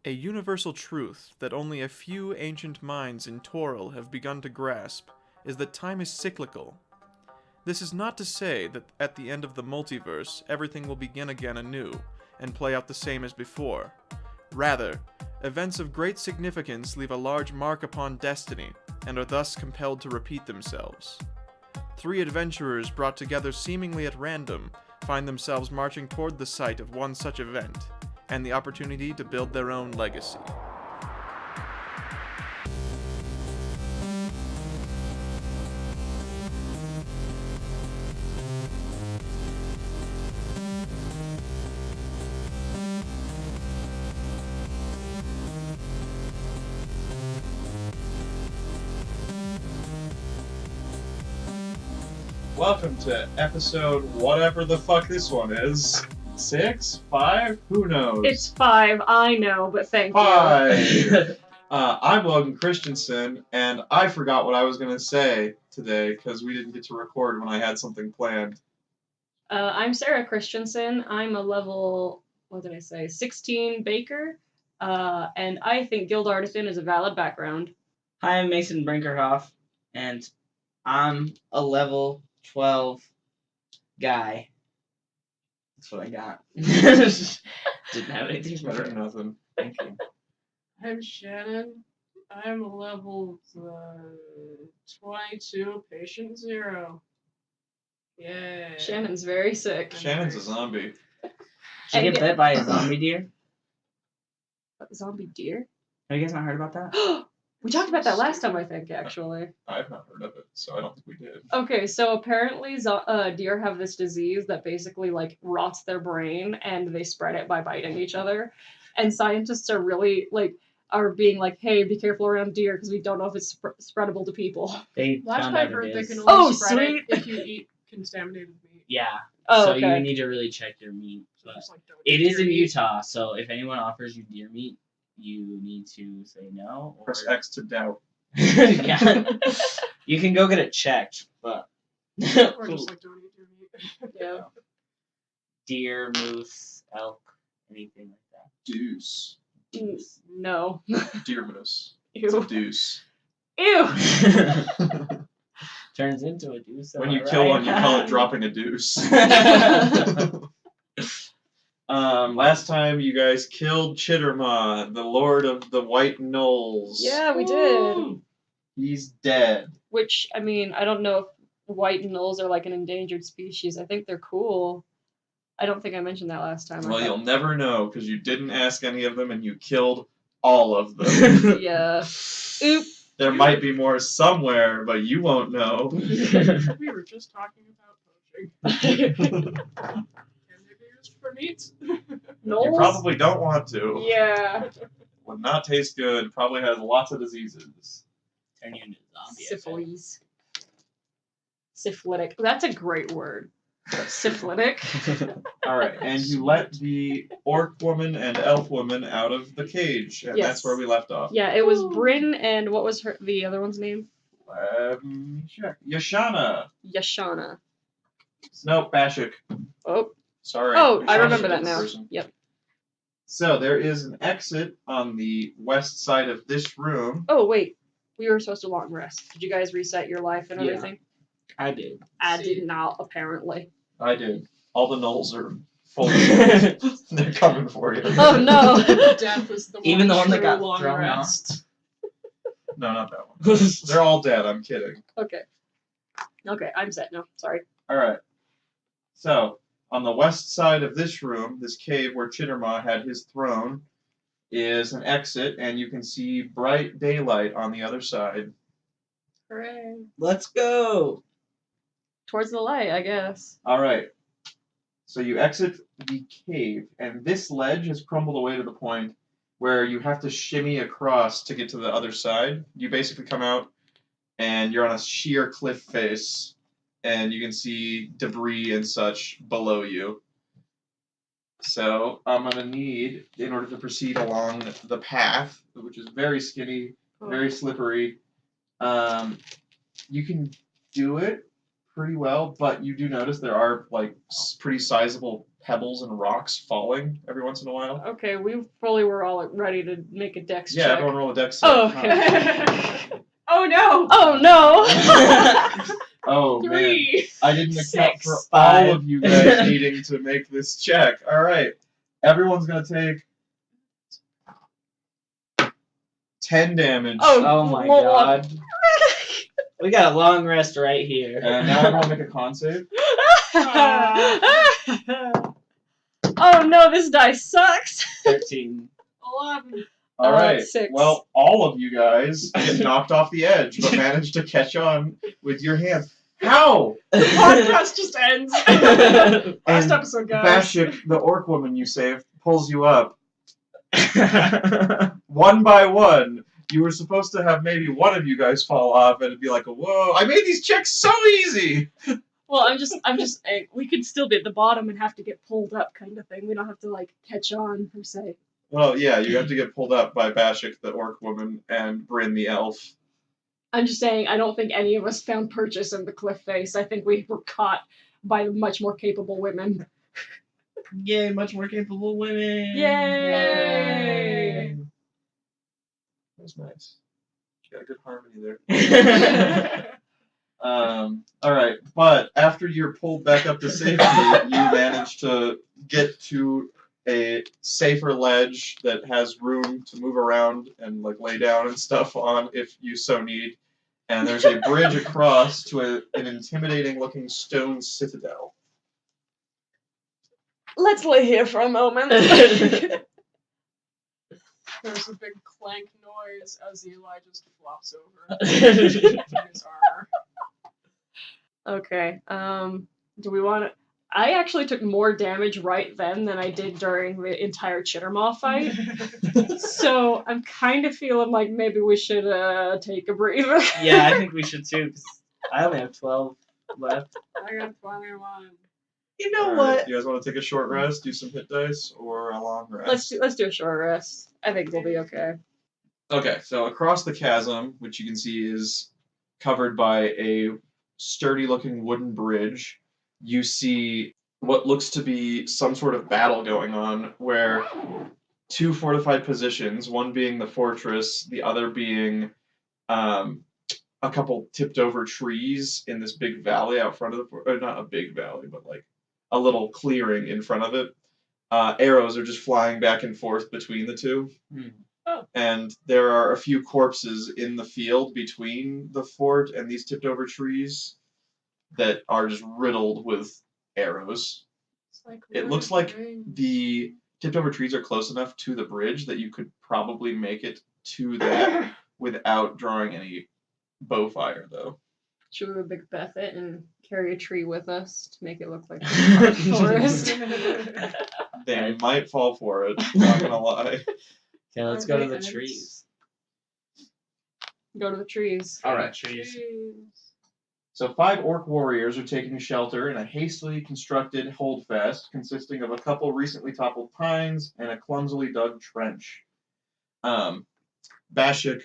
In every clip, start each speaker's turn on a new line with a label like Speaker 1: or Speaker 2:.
Speaker 1: A universal truth that only a few ancient minds in Toril have begun to grasp is that time is cyclical. This is not to say that at the end of the multiverse, everything will begin again anew and play out the same as before. Rather, events of great significance leave a large mark upon destiny and are thus compelled to repeat themselves. Three adventurers brought together seemingly at random find themselves marching toward the site of one such event and the opportunity to build their own legacy.
Speaker 2: Welcome to episode whatever the fuck this one is. 6? 5? Who knows?
Speaker 3: It's 5, I know, but thank
Speaker 2: 5! I'm Logan Christensen, and I forgot what I was going to say today because we didn't get to record when I had something planned.
Speaker 3: I'm Sarah Christensen. I'm a level, 16 baker, and I think Guild Artisan is a valid background.
Speaker 4: Hi, I'm Mason Brinkerhoff, and I'm a level 12 guy. That's what I got. Didn't have anything
Speaker 2: Better than nothing. Thank you.
Speaker 5: I'm Shannon. I'm level 22, patient 0. Yeah.
Speaker 3: Shannon's very sick.
Speaker 2: Shannon's a zombie.
Speaker 4: Did you get bit by a zombie deer?
Speaker 3: Zombie deer?
Speaker 4: Have you guys not heard about that?
Speaker 3: We talked about that last time, I think, actually.
Speaker 2: I've not heard of it, so I don't think we did.
Speaker 3: Okay, so apparently deer have this disease that basically, rots their brain, and they spread it by biting each other. And scientists are really, being like, hey, be careful around deer, because we don't know if it's spreadable to people.
Speaker 4: They
Speaker 5: Last
Speaker 4: found
Speaker 5: I
Speaker 4: out
Speaker 5: heard,
Speaker 4: it
Speaker 5: they
Speaker 4: is.
Speaker 5: can
Speaker 3: Oh,
Speaker 5: only spread
Speaker 3: sweet.
Speaker 5: it if you eat contaminated meat.
Speaker 4: Yeah.
Speaker 3: Oh,
Speaker 4: So
Speaker 3: okay.
Speaker 4: you need to really check your meat.
Speaker 5: So
Speaker 4: But
Speaker 5: just, don't
Speaker 4: it
Speaker 5: eat
Speaker 4: is in
Speaker 5: deer meat.
Speaker 4: Utah, so if anyone offers you deer meat, you need to say no. Or...
Speaker 2: Press X to doubt.
Speaker 4: Yeah. You can go get it checked, but
Speaker 5: Or just, don't eat deer meat.
Speaker 3: Yeah.
Speaker 4: deer, moose, elk, anything like that.
Speaker 2: Deuce.
Speaker 3: No.
Speaker 2: Deer moose. It's a
Speaker 3: Ew.
Speaker 2: deuce.
Speaker 3: Ew.
Speaker 4: Turns into a deuce.
Speaker 2: When you
Speaker 4: am I
Speaker 2: kill
Speaker 4: right?
Speaker 2: one, you call it dropping a deuce. Last time you guys killed Chittermaw, the Lord of the White Knolls.
Speaker 3: Yeah, we did.
Speaker 2: He's dead.
Speaker 3: Which, I mean, I don't know if white gnolls are like an endangered species. I think they're cool. I don't think I mentioned that last time.
Speaker 2: Well, you'll never know because you didn't ask any of them and you killed all of them.
Speaker 3: Yeah. Oop.
Speaker 2: There might be more somewhere, but you won't know.
Speaker 5: We were just talking about poaching. Can they be used for meat?
Speaker 3: Gnolls?
Speaker 2: You probably don't want to.
Speaker 3: Yeah.
Speaker 2: Would not taste good. Probably has lots of diseases.
Speaker 4: Turn you into a zombie. I bet.
Speaker 3: Syphilis. Syphilitic. That's a great word. Syphilitic.
Speaker 2: Alright, and you let the orc woman and elf woman out of the cage, and
Speaker 3: Yes.
Speaker 2: that's where we left off.
Speaker 3: Yeah, it was Bryn and what was the other one's name?
Speaker 2: Check. Yashana.
Speaker 3: Yashana.
Speaker 2: Nope, Bashik.
Speaker 3: Oh.
Speaker 2: Sorry.
Speaker 3: Oh, I
Speaker 2: Yashana's
Speaker 3: remember
Speaker 2: a
Speaker 3: that
Speaker 2: different
Speaker 3: now.
Speaker 2: person.
Speaker 3: Yep.
Speaker 2: So there is an exit on the west side of this room.
Speaker 3: Oh, wait. We were supposed to long rest. Did you guys reset your life and
Speaker 4: Yeah.
Speaker 3: everything?
Speaker 4: I did.
Speaker 3: I did not, apparently.
Speaker 2: I did. All the gnolls are full of gnolls. They're coming for you.
Speaker 3: Oh, no.
Speaker 5: Death is the one
Speaker 4: Even the one that
Speaker 5: true
Speaker 4: got
Speaker 5: long
Speaker 4: thrown
Speaker 5: rest.
Speaker 2: No, not that one. They're all dead, I'm kidding.
Speaker 3: Okay. Okay, I'm set now. Sorry.
Speaker 2: Alright. So, on the west side of this room, this cave where Chittermaw had his throne, is an exit, and you can see bright daylight on the other side.
Speaker 3: Hooray.
Speaker 4: Let's go.
Speaker 3: Towards the light, I guess.
Speaker 2: Alright. So you exit the cave, and this ledge has crumbled away to the point where you have to shimmy across to get to the other side. You basically come out, and you're on a sheer cliff face, and you can see debris and such below you. So I'm going to need, in order to proceed along the path, which is very skinny, very slippery, you can do it pretty well, but you do notice there are pretty sizable pebbles and rocks falling every once in a while.
Speaker 3: Okay, we fully were all ready to make a dex
Speaker 2: Yeah,
Speaker 3: check.
Speaker 2: everyone roll a dex save.
Speaker 3: Oh, okay.
Speaker 5: Oh no!
Speaker 3: Oh no!
Speaker 2: Oh, man.
Speaker 5: 3.
Speaker 2: I didn't account for
Speaker 4: 6,
Speaker 2: all
Speaker 4: 5.
Speaker 2: of you guys needing to make this check. All right. Everyone's going to take 10 damage.
Speaker 4: Oh my
Speaker 3: Well,
Speaker 4: god. We got a long rest right here.
Speaker 2: And now everyone make a con save.
Speaker 3: Oh no, this dice sucks.
Speaker 4: 13.
Speaker 5: 11.
Speaker 2: All right.
Speaker 3: 6.
Speaker 2: Well, all of you guys get knocked off the edge, but manage to catch on with your hands. How?
Speaker 5: Podcast just ends.
Speaker 2: And
Speaker 5: Last episode, guys.
Speaker 2: Bashik, the orc woman you saved, pulls you up. One by one. You were supposed to have maybe one of you guys fall off, and it'd be like, whoa, I made these checks so easy!
Speaker 3: Well, I'm just we could still be at the bottom and have to get pulled up kind of thing. We don't have to like catch on per se.
Speaker 2: Well, yeah, you have to get pulled up by Bashik, the orc woman, and Bryn, the elf.
Speaker 3: I'm just saying, I don't think any of us found purchase in the cliff face. I think we were caught by much more capable women.
Speaker 4: Yay, much more capable women.
Speaker 3: Yay!
Speaker 2: That was nice. Got a good harmony there.
Speaker 4: Yay.
Speaker 2: Alright, but after you're pulled back up to safety, you manage to get to a safer ledge that has room to move around and like lay down and stuff on if you so need. And there's a bridge across to an intimidating looking stone citadel.
Speaker 3: Let's lay here for a moment.
Speaker 5: There's a big clank noise as Eli just flops over in his armor.
Speaker 3: Okay. Do we want to? I actually took more damage right then than I did during the entire Chittermaw fight. So I'm kind of feeling like maybe we should take a breather.
Speaker 4: Yeah, I think we should too, 'cause I only have 12 left.
Speaker 5: I got 21.
Speaker 4: You know
Speaker 2: Alright,
Speaker 4: what?
Speaker 2: do you guys want to take a short rest, do some hit dice, or a long rest?
Speaker 3: Let's do a short rest. I think we'll be okay.
Speaker 2: Okay, so across the chasm, which you can see is covered by a sturdy-looking wooden bridge, you see what looks to be some sort of battle going on, where two fortified positions, one being the fortress, the other being a couple tipped-over trees in this big valley out front of the or not a big valley, but like a little clearing in front of it. Arrows are just flying back and forth between the two.
Speaker 5: Oh.
Speaker 2: And there are a few corpses in the field between the fort and these tipped over trees that are just riddled with arrows.
Speaker 5: It's like
Speaker 2: It
Speaker 5: Lord
Speaker 2: looks
Speaker 5: of
Speaker 2: like
Speaker 5: the Rings.
Speaker 2: the tipped over trees are close enough to the bridge that you could probably make it to that without drawing any bow fire, though.
Speaker 3: Should we big Beth it and carry a tree with us to make it look like a forest?
Speaker 2: They might fall for it, not gonna lie.
Speaker 4: Okay, let's go to the
Speaker 5: Alright, and
Speaker 4: trees.
Speaker 3: Go to the trees.
Speaker 2: Alright.
Speaker 4: Trees.
Speaker 2: So 5 orc warriors are taking shelter in a hastily constructed holdfast consisting of a couple recently toppled pines and a clumsily dug trench. Bashik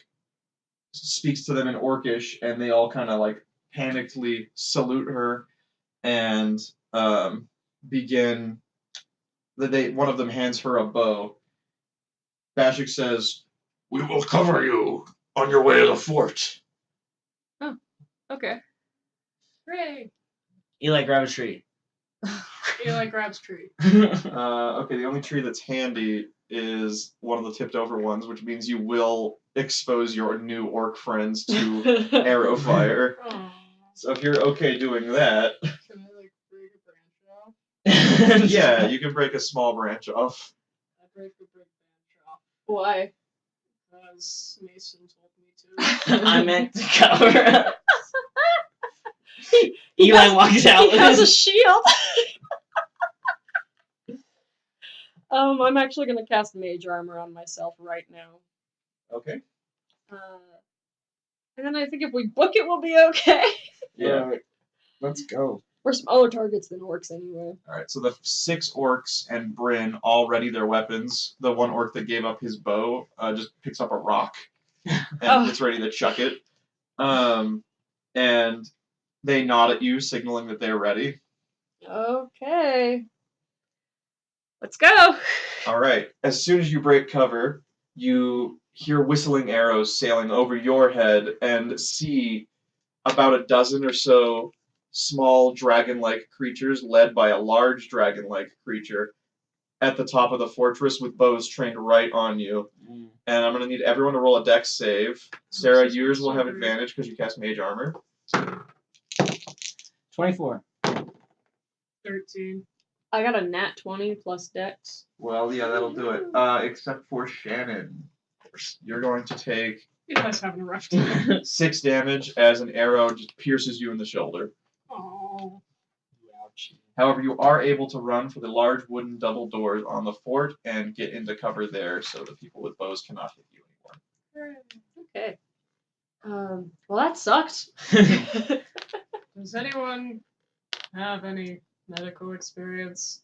Speaker 2: speaks to them in Orcish, and they all kind of like panickedly salute her and begin. One of them hands her a bow. Bashik says, "We will cover you on your way to the fort."
Speaker 3: Okay.
Speaker 5: Hooray!
Speaker 4: Eli, grab a tree.
Speaker 5: Eli grabs tree.
Speaker 2: Okay, the only tree that's handy is one of the tipped over ones, which means you will expose your new orc friends to arrow fire.
Speaker 5: Oh.
Speaker 2: So if you're okay doing that,
Speaker 5: Can I like break a branch off?
Speaker 2: yeah, you can break a small branch off.
Speaker 5: I break the big branch off
Speaker 3: Why?
Speaker 5: because Mason told me to.
Speaker 4: I meant to cover up. Eli walks out
Speaker 3: He
Speaker 4: with
Speaker 3: has a
Speaker 4: his...
Speaker 3: shield. I'm actually gonna cast mage armor on myself right now.
Speaker 2: Okay.
Speaker 3: And then I think if we book it, we'll be okay.
Speaker 2: Yeah.
Speaker 4: Let's go.
Speaker 3: We're smaller targets than orcs anyway.
Speaker 2: Alright, so the 6 orcs and Bryn all ready their weapons. The one orc that gave up his bow just picks up a rock and
Speaker 3: Oh.
Speaker 2: it's ready to chuck it. And they nod at you, signaling that they're ready.
Speaker 3: Okay. Let's go.
Speaker 2: All right. As soon as you break cover, you hear whistling arrows sailing over your head and see about a dozen or so small dragon-like creatures led by a large dragon-like creature at the top of the fortress with bows trained right on you. And I'm going to need everyone to roll a dex save. Sarah, yours will have advantage because you cast mage armor.
Speaker 4: 24.
Speaker 5: 13.
Speaker 3: I got a nat 20 plus dex.
Speaker 2: Well, yeah, that'll do it. Except for Shannon. You're going to take
Speaker 5: You guys having a rough time.
Speaker 2: 6 damage as an arrow just pierces you in the shoulder.
Speaker 5: Oh.
Speaker 2: However, you are able to run for the large wooden double doors on the fort and get into cover there so the people with bows cannot hit you anymore.
Speaker 3: Okay. Well, that sucked.
Speaker 5: Does anyone have any medical experience?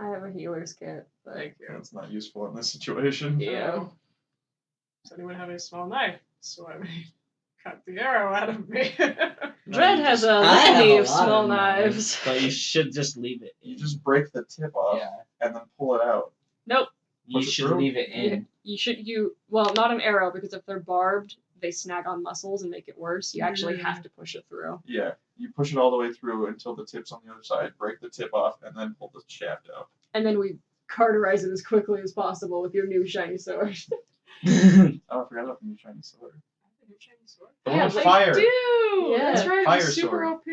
Speaker 3: I have a healer's kit. But
Speaker 5: Thank you.
Speaker 2: That's not useful in this situation.
Speaker 3: yeah.
Speaker 5: No. Does anyone have a small knife? So I may cut the arrow out of me.
Speaker 3: Dread has a
Speaker 4: I have
Speaker 3: litany
Speaker 4: a
Speaker 3: of
Speaker 4: lot
Speaker 3: small
Speaker 4: knives,
Speaker 3: knives.
Speaker 4: but you should just leave it.
Speaker 2: You just break the tip off
Speaker 4: Yeah.
Speaker 2: and then pull it out.
Speaker 3: Nope.
Speaker 4: You
Speaker 2: Push it
Speaker 4: should
Speaker 2: through?
Speaker 4: leave it in.
Speaker 3: Well, not an arrow, because if they're barbed, they snag on muscles and make it worse. You actually have to push it through.
Speaker 2: Yeah, you push it all the way through until the tip's on the other side, break the tip off, and then pull the shaft out.
Speaker 3: And then we cauterize it as quickly as possible with your new shiny sword.
Speaker 2: Oh, I forgot about the new shiny sword. The one
Speaker 3: Yeah,
Speaker 2: with
Speaker 3: they
Speaker 2: fire.
Speaker 5: Do!
Speaker 3: Yeah.
Speaker 5: That's right.
Speaker 2: Fire
Speaker 5: It's super
Speaker 2: sword.
Speaker 5: OP.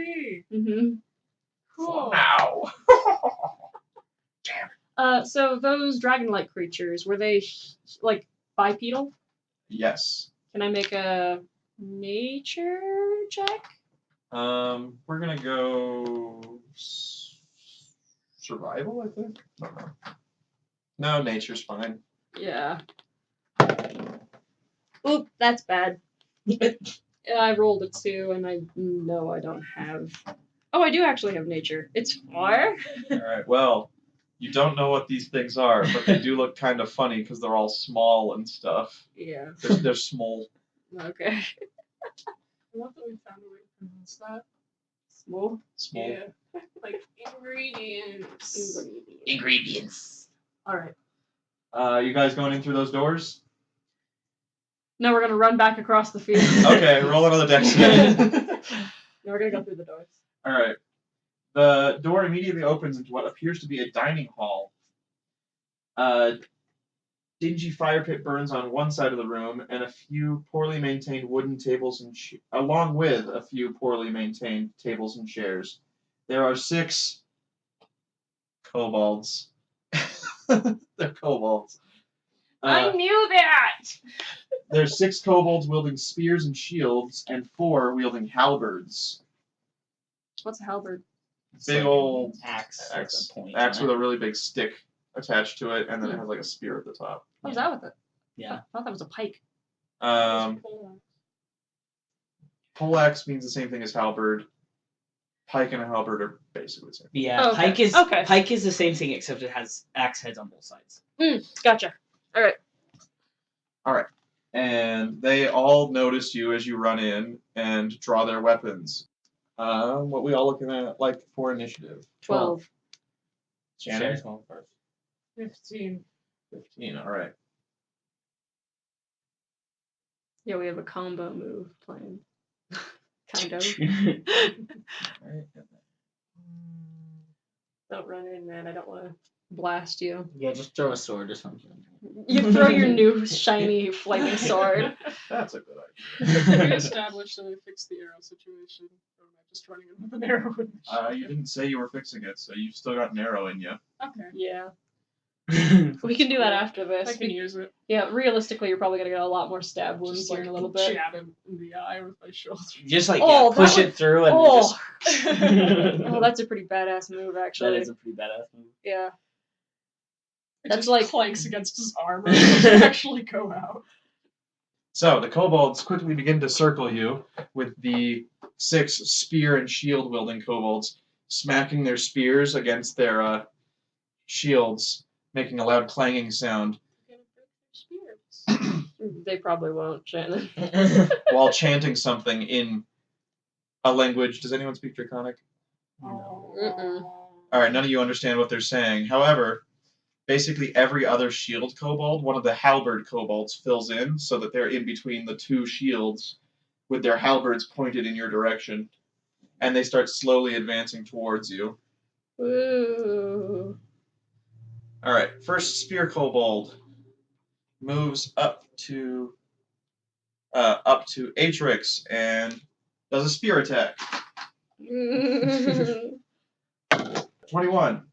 Speaker 3: Mm-hmm.
Speaker 5: Cool.
Speaker 2: Ow!
Speaker 3: So those dragon-like creatures, were they, like, bipedal?
Speaker 2: Yes.
Speaker 3: Can I make a nature check?
Speaker 2: We're gonna go survival, I think. I don't know. No, nature's fine.
Speaker 3: Yeah. Oop, that's bad. I rolled a 2, and I don't have. Oh, I do actually have nature. It's 4.
Speaker 2: All right. Well, you don't know what these things are, but they do look kind of funny because they're all small and stuff.
Speaker 3: Yeah.
Speaker 2: They're small.
Speaker 3: Okay.
Speaker 5: I love that we found a way to pronounce that.
Speaker 3: Small.
Speaker 2: Small.
Speaker 5: Yeah. Like ingredients.
Speaker 4: Ingredients.
Speaker 3: All right.
Speaker 2: You guys going in through those doors?
Speaker 3: Now we're gonna run back across the field.
Speaker 2: Okay, roll another dex.
Speaker 3: Now we're gonna go through the doors.
Speaker 2: All right. The door immediately opens into what appears to be a dining hall. Dingy fire pit burns on one side of the room, and a few poorly maintained wooden tables along with a few poorly maintained tables and chairs. There are 6 kobolds. They're kobolds.
Speaker 3: I knew that.
Speaker 2: There's 6 kobolds wielding spears and shields, and 4 wielding halberds.
Speaker 3: What's a halberd?
Speaker 2: Big old
Speaker 4: axe.
Speaker 2: axe,
Speaker 4: With a point
Speaker 2: axe
Speaker 4: on
Speaker 2: with
Speaker 4: it.
Speaker 2: a really big stick attached to it, and then it has like a spear at the top.
Speaker 3: What's that with it?
Speaker 4: Yeah.
Speaker 3: I thought that was a pike.
Speaker 2: Poleaxe means the same thing as halberd. Pike and a halberd are basically the same.
Speaker 4: Yeah,
Speaker 3: Oh, okay.
Speaker 4: Pike is the same thing except it has axe heads on both sides.
Speaker 3: Gotcha. All right.
Speaker 2: And they all notice you as you run in and draw their weapons. What we all looking at, like, for initiative?
Speaker 3: 12.
Speaker 2: Shannon?
Speaker 4: Shannon's going first.
Speaker 5: 15.
Speaker 2: 15, alright.
Speaker 3: Yeah, we have a combo move playing. Kind of. Don't run in, man. I don't want to blast you.
Speaker 4: Yeah, just throw a sword or something.
Speaker 3: You throw your new shiny flaming sword.
Speaker 2: That's a good idea.
Speaker 5: Did we establish that we fixed the arrow situation? Or am I just running in with an arrow?
Speaker 2: You didn't say you were fixing it, so you've still got an arrow in you.
Speaker 5: Okay.
Speaker 3: Yeah. We can do that after this.
Speaker 5: I can use it.
Speaker 3: Yeah, realistically, you're probably going to get a lot more stab wounds
Speaker 5: Just
Speaker 3: in a little bit.
Speaker 5: jab him in the eye with my shoulder.
Speaker 4: Just like
Speaker 3: Oh,
Speaker 4: push
Speaker 3: that
Speaker 4: it through and
Speaker 3: Oh.
Speaker 4: just.
Speaker 3: Oh, that's a pretty badass move, actually.
Speaker 4: That is a pretty badass move.
Speaker 3: Yeah.
Speaker 5: It
Speaker 3: That's
Speaker 5: just
Speaker 3: like-
Speaker 5: clanks against his armor and actually go out.
Speaker 2: So the kobolds quickly begin to circle you with the 6 spear and shield wielding kobolds smacking their spears against their shields, making a loud clanging sound
Speaker 3: They probably won't, Shannon.
Speaker 2: while chanting something in a language. Does anyone speak Draconic?
Speaker 3: Mm-mm.
Speaker 2: All right, none of you understand what they're saying. However, basically every other shield kobold, one of the halberd kobolds fills in so that they're in between the two shields with their halberds pointed in your direction. And they start slowly advancing towards you.
Speaker 3: Ooh.
Speaker 2: Alright, first spear kobold moves up to Atrix and does a spear attack. 21.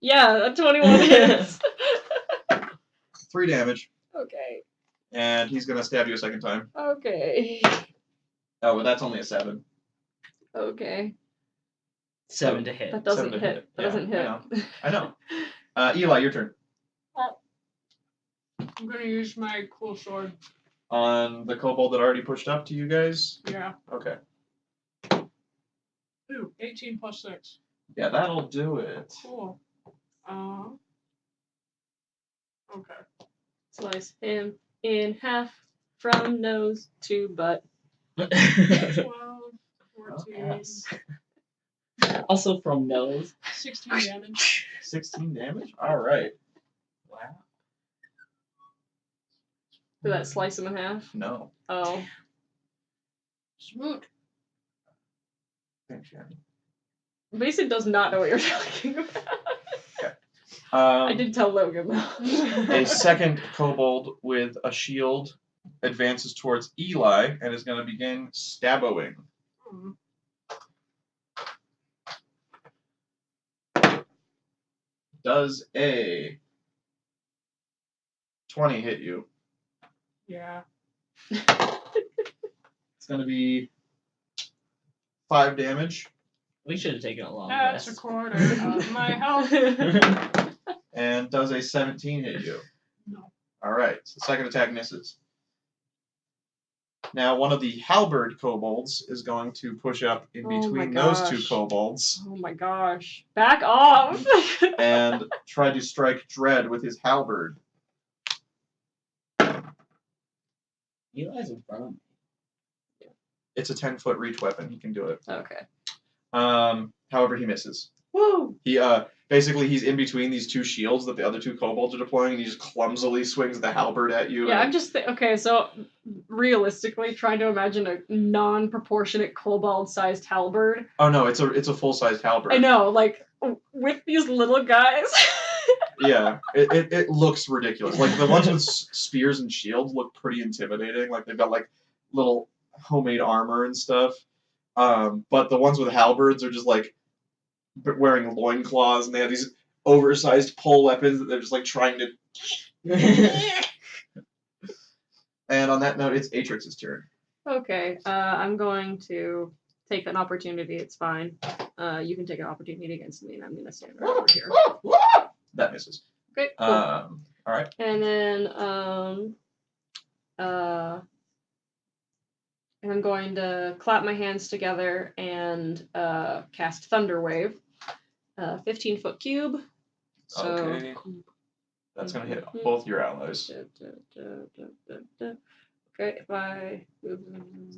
Speaker 3: Yeah, a 21 hits.
Speaker 2: 3 damage.
Speaker 3: Okay.
Speaker 2: And he's gonna stab you a second time.
Speaker 3: Okay.
Speaker 2: Oh, but that's only a 7.
Speaker 3: Okay.
Speaker 4: 7 to hit.
Speaker 3: That doesn't
Speaker 2: 7 to
Speaker 3: hit.
Speaker 2: hit.
Speaker 3: That
Speaker 2: Yeah,
Speaker 3: doesn't hit.
Speaker 2: I know. Eli, your turn.
Speaker 5: I'm gonna use my cool sword.
Speaker 2: On the kobold that already pushed up to you guys?
Speaker 5: Yeah.
Speaker 2: Okay.
Speaker 5: Ooh, 18 plus 6.
Speaker 2: Yeah, that'll do it.
Speaker 5: Cool. Okay.
Speaker 3: Slice him in half from nose to butt.
Speaker 5: 12, 14,
Speaker 2: Yes.
Speaker 4: Also from nose.
Speaker 5: 16 damage.
Speaker 2: 16 damage? Alright.
Speaker 4: Wow.
Speaker 3: Did that slice him in half?
Speaker 2: No.
Speaker 3: Oh.
Speaker 5: Smoot.
Speaker 2: Thanks, Shannon.
Speaker 3: Mason does not know what you're talking about.
Speaker 2: Um,
Speaker 3: I did tell Logan though.
Speaker 2: A second kobold with a shield advances towards Eli and is going to begin stabbing. Does a 20 hit you?
Speaker 5: Yeah.
Speaker 2: It's going to be 5 damage.
Speaker 4: We should have taken a long
Speaker 5: That's a
Speaker 4: rest.
Speaker 5: quarter of my health.
Speaker 2: And does a 17 hit you?
Speaker 5: No.
Speaker 2: Alright, so the second attack misses. Now, one of the halberd kobolds is going to push up in
Speaker 3: Oh my
Speaker 2: between those two
Speaker 3: gosh.
Speaker 2: kobolds
Speaker 3: Oh my gosh. Back off!
Speaker 2: and try to strike Dread with his halberd.
Speaker 4: Eli's in front of me.
Speaker 2: It's a 10-foot reach weapon. He can do it.
Speaker 3: Okay.
Speaker 2: However, he misses.
Speaker 3: Woo!
Speaker 2: He basically he's in between these two shields that the other two kobolds are deploying, and he just clumsily swings the halberd at you.
Speaker 3: Yeah,
Speaker 2: and-
Speaker 3: I'm just okay. So realistically, trying to imagine a non-proportionate kobold-sized halberd.
Speaker 2: Oh no, it's a full-sized halberd.
Speaker 3: I know, like with these little guys.
Speaker 2: Yeah, it looks ridiculous. Like the ones with spears and shields look pretty intimidating. Like they've got like little homemade armor and stuff. But the ones with halberds are just like wearing loincloths, and they have these oversized pole weapons that they're just like trying to. And on that note, it's Atrix's turn.
Speaker 3: Okay, I'm going to take an opportunity. It's fine. You can take an opportunity against me, and I'm gonna stand right over here.
Speaker 2: That misses.
Speaker 3: Okay, cool.
Speaker 2: All right.
Speaker 3: And then I'm going to clap my hands together and cast Thunder Wave. 15-foot cube. So,
Speaker 2: Okay. That's gonna hit both your allies.
Speaker 3: Okay, if I move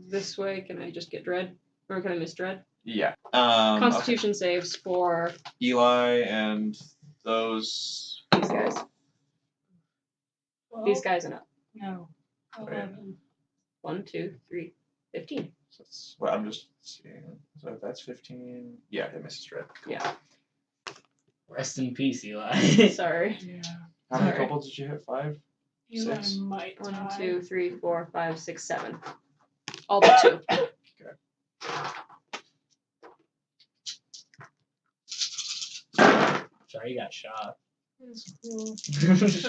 Speaker 3: this way, can I just get Dread? Or can I miss Dread?
Speaker 2: Yeah.
Speaker 3: Constitution saves for
Speaker 2: Okay. Eli and those.
Speaker 3: these guys. These guys and up.
Speaker 5: No. 11.
Speaker 3: 1, 2, 3, 15.
Speaker 2: So well, I'm just seeing. So if that's 15. Yeah, it misses Dread. Cool.
Speaker 3: Yeah.
Speaker 4: Rest in peace, Eli.
Speaker 3: Sorry.
Speaker 5: Yeah.
Speaker 2: How many
Speaker 3: Sorry.
Speaker 2: kobolds did you hit? 5?
Speaker 5: Eli
Speaker 2: 6?
Speaker 5: might
Speaker 3: 1,
Speaker 5: die.
Speaker 3: 2, 3, 4, 5, 6, 7. All but 2.
Speaker 4: Sorry, you got shot.
Speaker 5: It's cool.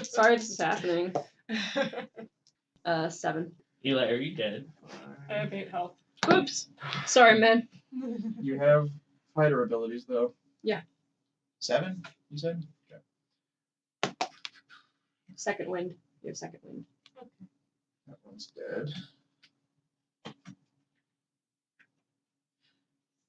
Speaker 3: Sorry this is happening. 7.
Speaker 4: Eli, are you dead?
Speaker 5: I have 8 health.
Speaker 3: Oops. Sorry, man.
Speaker 2: You have fighter abilities though.
Speaker 3: Yeah.
Speaker 2: 7? You said. Okay.
Speaker 3: Second wind. You have second wind.
Speaker 2: That one's dead.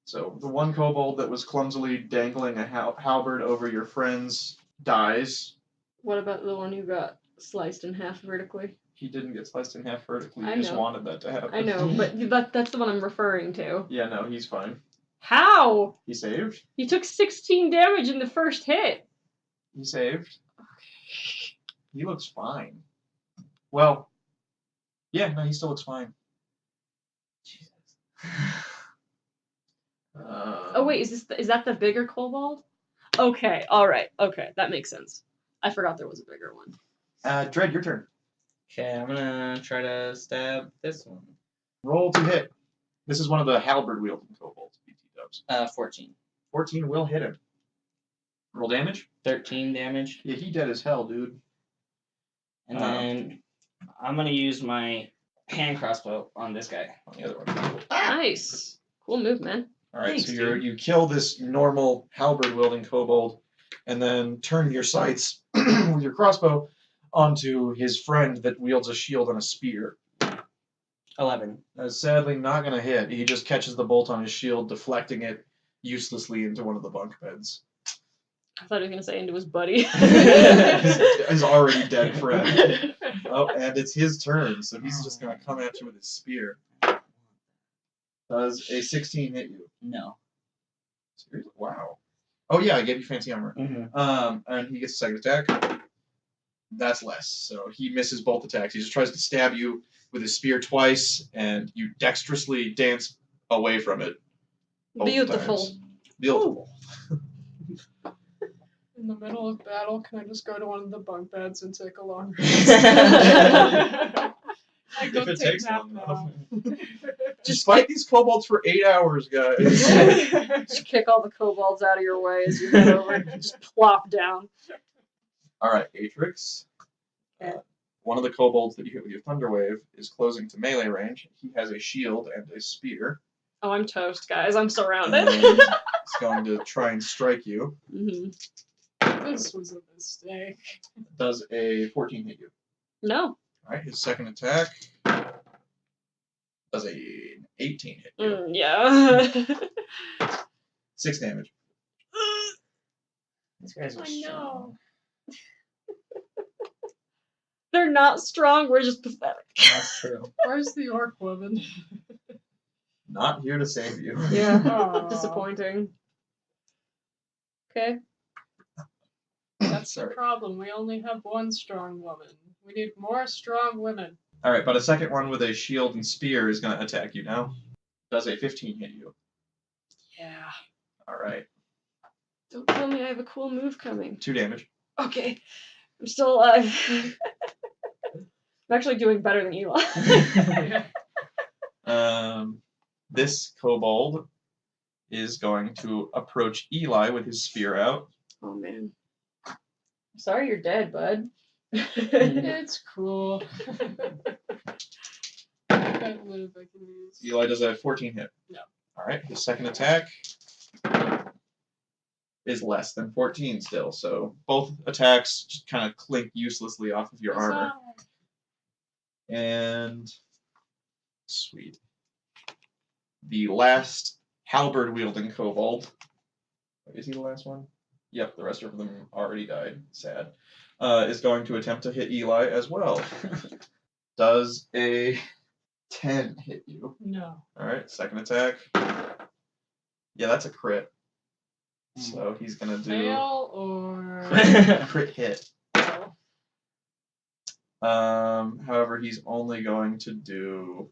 Speaker 2: So the one kobold that was clumsily dangling a halberd over your friends dies.
Speaker 3: What about the one who got sliced in half vertically?
Speaker 2: He didn't get sliced in half vertically.
Speaker 3: I
Speaker 2: You just
Speaker 3: know.
Speaker 2: wanted that to happen.
Speaker 3: I know, but that's the one I'm referring to.
Speaker 2: Yeah, no, he's fine.
Speaker 3: How?
Speaker 2: He saved.
Speaker 3: He took 16 damage in the first hit.
Speaker 2: He saved. He looks fine. Well, yeah, no, he still looks fine.
Speaker 4: Jesus.
Speaker 3: Oh wait, is that the bigger kobold? Okay, all right, okay, that makes sense. I forgot there was a bigger one.
Speaker 2: Dread, your turn.
Speaker 4: Okay, I'm gonna try to stab this one.
Speaker 2: Roll to hit. This is one of the halberd wielding kobolds. BT dubs.
Speaker 4: 14.
Speaker 2: 14 will hit him. Roll damage.
Speaker 4: 13 damage.
Speaker 2: Yeah, he dead as hell, dude.
Speaker 4: And then I'm gonna use my hand crossbow on this guy.
Speaker 2: On the other one.
Speaker 3: Nice, cool move, man.
Speaker 2: All right,
Speaker 4: Thanks,
Speaker 2: so
Speaker 4: dude.
Speaker 2: you kill this normal halberd wielding kobold, and then turn your sights with your crossbow onto his friend that wields a shield and a spear.
Speaker 4: 11.
Speaker 2: That's sadly not going to hit. He just catches the bolt on his shield, deflecting it uselessly into one of the bunk beds.
Speaker 3: I thought he was gonna say into his buddy.
Speaker 2: His already dead friend. Oh, and it's his turn, so he's just going to come at you with his spear. Does a 16 hit you?
Speaker 4: No.
Speaker 2: Seriously? Wow. Oh yeah, I gave you fancy armor.
Speaker 4: Mm-hmm.
Speaker 2: And he gets a second attack. That's less. So he misses both attacks. He just tries to stab you with his spear twice, and you dexterously dance away from it. both
Speaker 3: Beautiful.
Speaker 2: times. Beautiful.
Speaker 5: In the middle of battle, can I just go to one of the bunk beds and take a long I go
Speaker 2: If it
Speaker 5: take
Speaker 2: takes
Speaker 5: nap
Speaker 2: long
Speaker 5: now.
Speaker 2: enough. Just fight these kobolds for 8 hours, guys.
Speaker 3: Just kick all the kobolds out of your way as you head over. Just plop down.
Speaker 2: All right, Atrix.
Speaker 3: Okay.
Speaker 2: One of the kobolds that you hit with your thunder wave is closing to melee range. He has a shield and a spear.
Speaker 3: Oh, I'm toast, guys. I'm
Speaker 2: And
Speaker 3: surrounded.
Speaker 2: he's going to try and strike you.
Speaker 3: hmm
Speaker 5: This was a mistake.
Speaker 2: Does a 14 hit you?
Speaker 3: No.
Speaker 2: All right, his second attack does an 18 hit you.
Speaker 3: Yeah.
Speaker 2: 6 damage.
Speaker 4: These guys are
Speaker 5: I know.
Speaker 4: strong.
Speaker 3: They're not strong. We're just pathetic.
Speaker 4: That's true.
Speaker 5: Where's the orc woman?
Speaker 2: Not here to save you.
Speaker 3: Yeah.
Speaker 5: Aw.
Speaker 3: Disappointing. Okay.
Speaker 5: That's the
Speaker 2: Sorry.
Speaker 5: problem. We only have one strong woman. We need more strong women.
Speaker 2: All right, but a second one with a shield and spear is going to attack you now. Does a 15 hit you?
Speaker 3: Yeah.
Speaker 2: All right,
Speaker 3: Don't tell me I have a cool move coming.
Speaker 2: 2 damage.
Speaker 3: Okay. I'm still alive. I'm actually doing better than Eli.
Speaker 2: This kobold is going to approach Eli with his spear out.
Speaker 3: Oh man. Sorry you're dead, bud.
Speaker 5: It's cool. I can live, I can use.
Speaker 2: Eli does a 14 hit.
Speaker 5: No.
Speaker 2: All right, his second attack is less than 14 still, so both attacks just kind of clink uselessly off of your armor. And sweet. The last halberd wielding kobold. Is he the last one? Yep, the rest of them already died. Sad. Is going to attempt to hit Eli as well. Does a 10 hit you?
Speaker 5: No.
Speaker 2: Alright, second attack. Yeah, that's a crit. So he's gonna do
Speaker 5: Fail or.
Speaker 2: crit hit. However, he's only going to do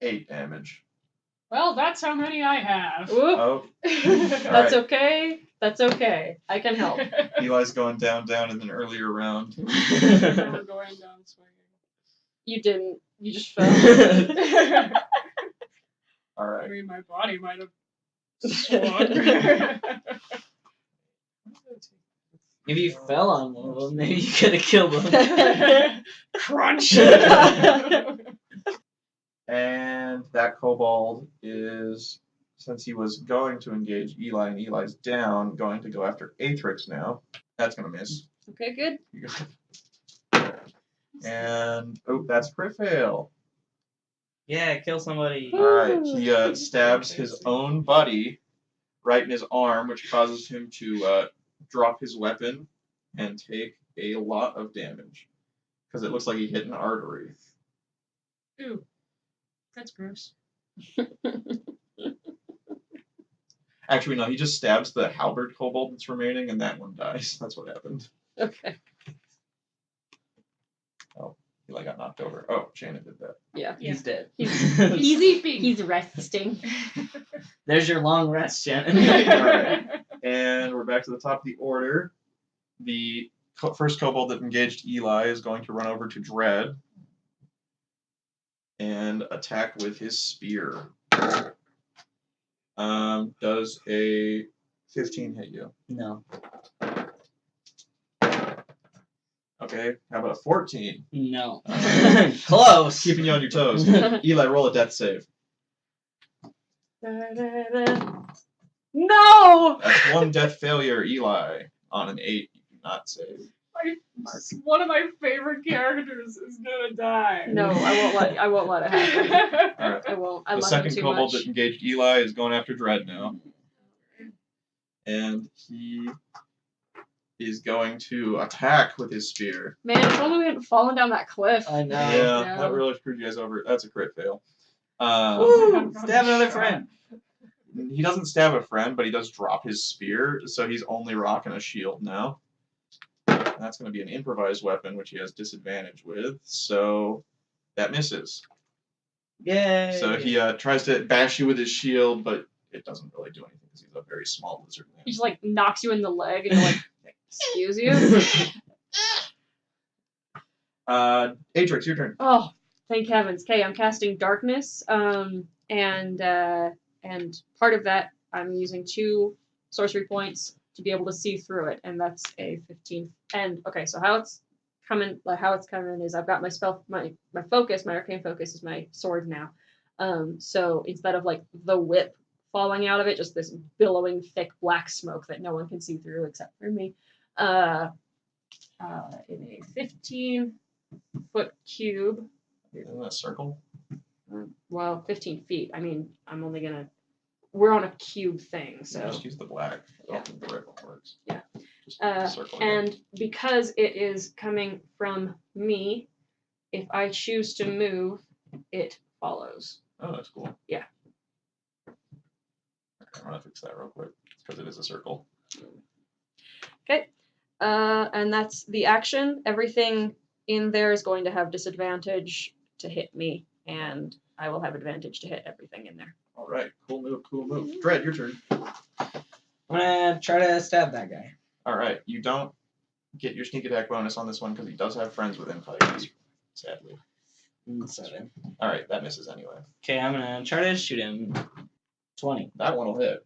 Speaker 2: 8 damage.
Speaker 5: Well, that's how many I have.
Speaker 3: Whoop.
Speaker 2: Oh,
Speaker 3: That's
Speaker 2: Alright.
Speaker 3: okay. That's okay. I can help.
Speaker 2: Eli's going down in an earlier round.
Speaker 5: We're going down swinging.
Speaker 3: You didn't. You just fell.
Speaker 5: I
Speaker 2: Alright.
Speaker 5: mean, my body might have swung.
Speaker 4: If you fell on one of them, maybe you could have killed them.
Speaker 5: Crunch.
Speaker 2: And that kobold is, since he was going to engage Eli and Eli's down, going to go after Atrix now. That's going to miss.
Speaker 3: Okay, good.
Speaker 2: And, oh, that's a crit fail.
Speaker 4: Yeah, kill somebody.
Speaker 2: Alright, he stabs his own buddy right in his arm, which causes him to drop his weapon and take a lot of damage. Because it looks like he hit an artery.
Speaker 5: Ooh, that's gross.
Speaker 2: Actually, no, he just stabs the halberd kobold that's remaining, and that one dies. That's what happened.
Speaker 3: Okay.
Speaker 2: Eli got knocked over. Oh, Shannon did that.
Speaker 3: Yeah.
Speaker 4: He's dead.
Speaker 5: Easy feat.
Speaker 3: He's resting.
Speaker 4: There's your long rest, Shannon.
Speaker 2: Alright. And we're back to the top of the order. The first kobold that engaged Eli is going to run over to Dread and attack with his spear. Does a 15 hit you?
Speaker 4: No.
Speaker 2: Okay, how about a 14?
Speaker 4: No. Close.
Speaker 2: Keeping you on your toes. Eli, roll a death save.
Speaker 3: No!
Speaker 2: That's one death failure, Eli. On an 8, you do not save.
Speaker 5: One of my favorite characters is gonna die.
Speaker 3: No, I won't let it happen.
Speaker 2: Alright.
Speaker 3: I won't. I
Speaker 2: The
Speaker 3: love him
Speaker 2: second
Speaker 3: too
Speaker 2: kobold
Speaker 3: much.
Speaker 2: that engaged Eli is going after Dread now. And he is going to attack with his spear.
Speaker 3: Man, if only we hadn't fallen down that cliff.
Speaker 4: I know.
Speaker 2: Yeah,
Speaker 3: Yeah.
Speaker 2: that really screwed you guys over. That's a crit fail.
Speaker 4: Woo! Stab another friend.
Speaker 2: He doesn't stab a friend, but he does drop his spear, so he's only rocking a shield now. And that's going to be an improvised weapon, which he has disadvantage with, so that misses.
Speaker 4: Yay.
Speaker 2: So he tries to bash you with his shield, but it doesn't really do anything because he's a very small lizard man.
Speaker 3: He just like knocks you in the leg and you're like, excuse you?
Speaker 2: Atrix, your turn.
Speaker 3: Oh, thank heavens. Okay, I'm casting darkness. And part of that I'm using 2 sorcery points to be able to see through it, and that's a 15. And okay, so how it's coming is I've got my spell, my focus, my arcane focus is my sword now. So instead of like the whip falling out of it, just this billowing thick black smoke that no one can see through except for me. In a 15-foot cube.
Speaker 2: Isn't that a circle?
Speaker 3: Well, 15 feet. I mean, we're on a cube thing, so.
Speaker 2: Just use the black. I
Speaker 3: Yeah.
Speaker 2: don't think the red one works.
Speaker 3: Yeah.
Speaker 2: Just circle again.
Speaker 3: And because it is coming from me, if I choose to move, it follows.
Speaker 2: Oh, that's cool.
Speaker 3: Yeah.
Speaker 2: Okay, I'm gonna fix that real quick because it is a circle.
Speaker 3: Okay. And that's the action. Everything in there is going to have disadvantage to hit me, and I will have advantage to hit everything in there.
Speaker 2: All right, cool move, cool move. Dread, your turn.
Speaker 4: I'm gonna try to stab that guy.
Speaker 2: All right, you don't get your sneak attack bonus on this one because he does have friends within fight. Sadly.
Speaker 4: 7.
Speaker 2: All right, that misses anyway.
Speaker 4: Okay, I'm gonna try to shoot him. 20.
Speaker 2: That one will hit.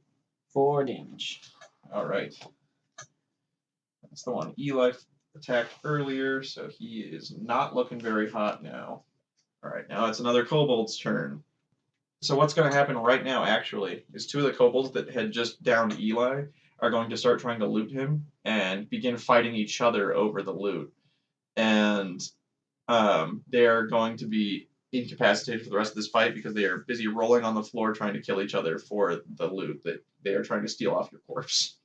Speaker 4: 4 damage.
Speaker 2: All right. That's the one Eli attacked earlier, so he is not looking very hot now. All right, now it's another kobold's turn. So what's going to happen right now, actually, is 2 of the kobolds that had just downed Eli are going to start trying to loot him and begin fighting each other over the loot. And they are going to be incapacitated for the rest of this fight because they are busy rolling on the floor trying to kill each other for the loot that they are trying to steal off your corpse.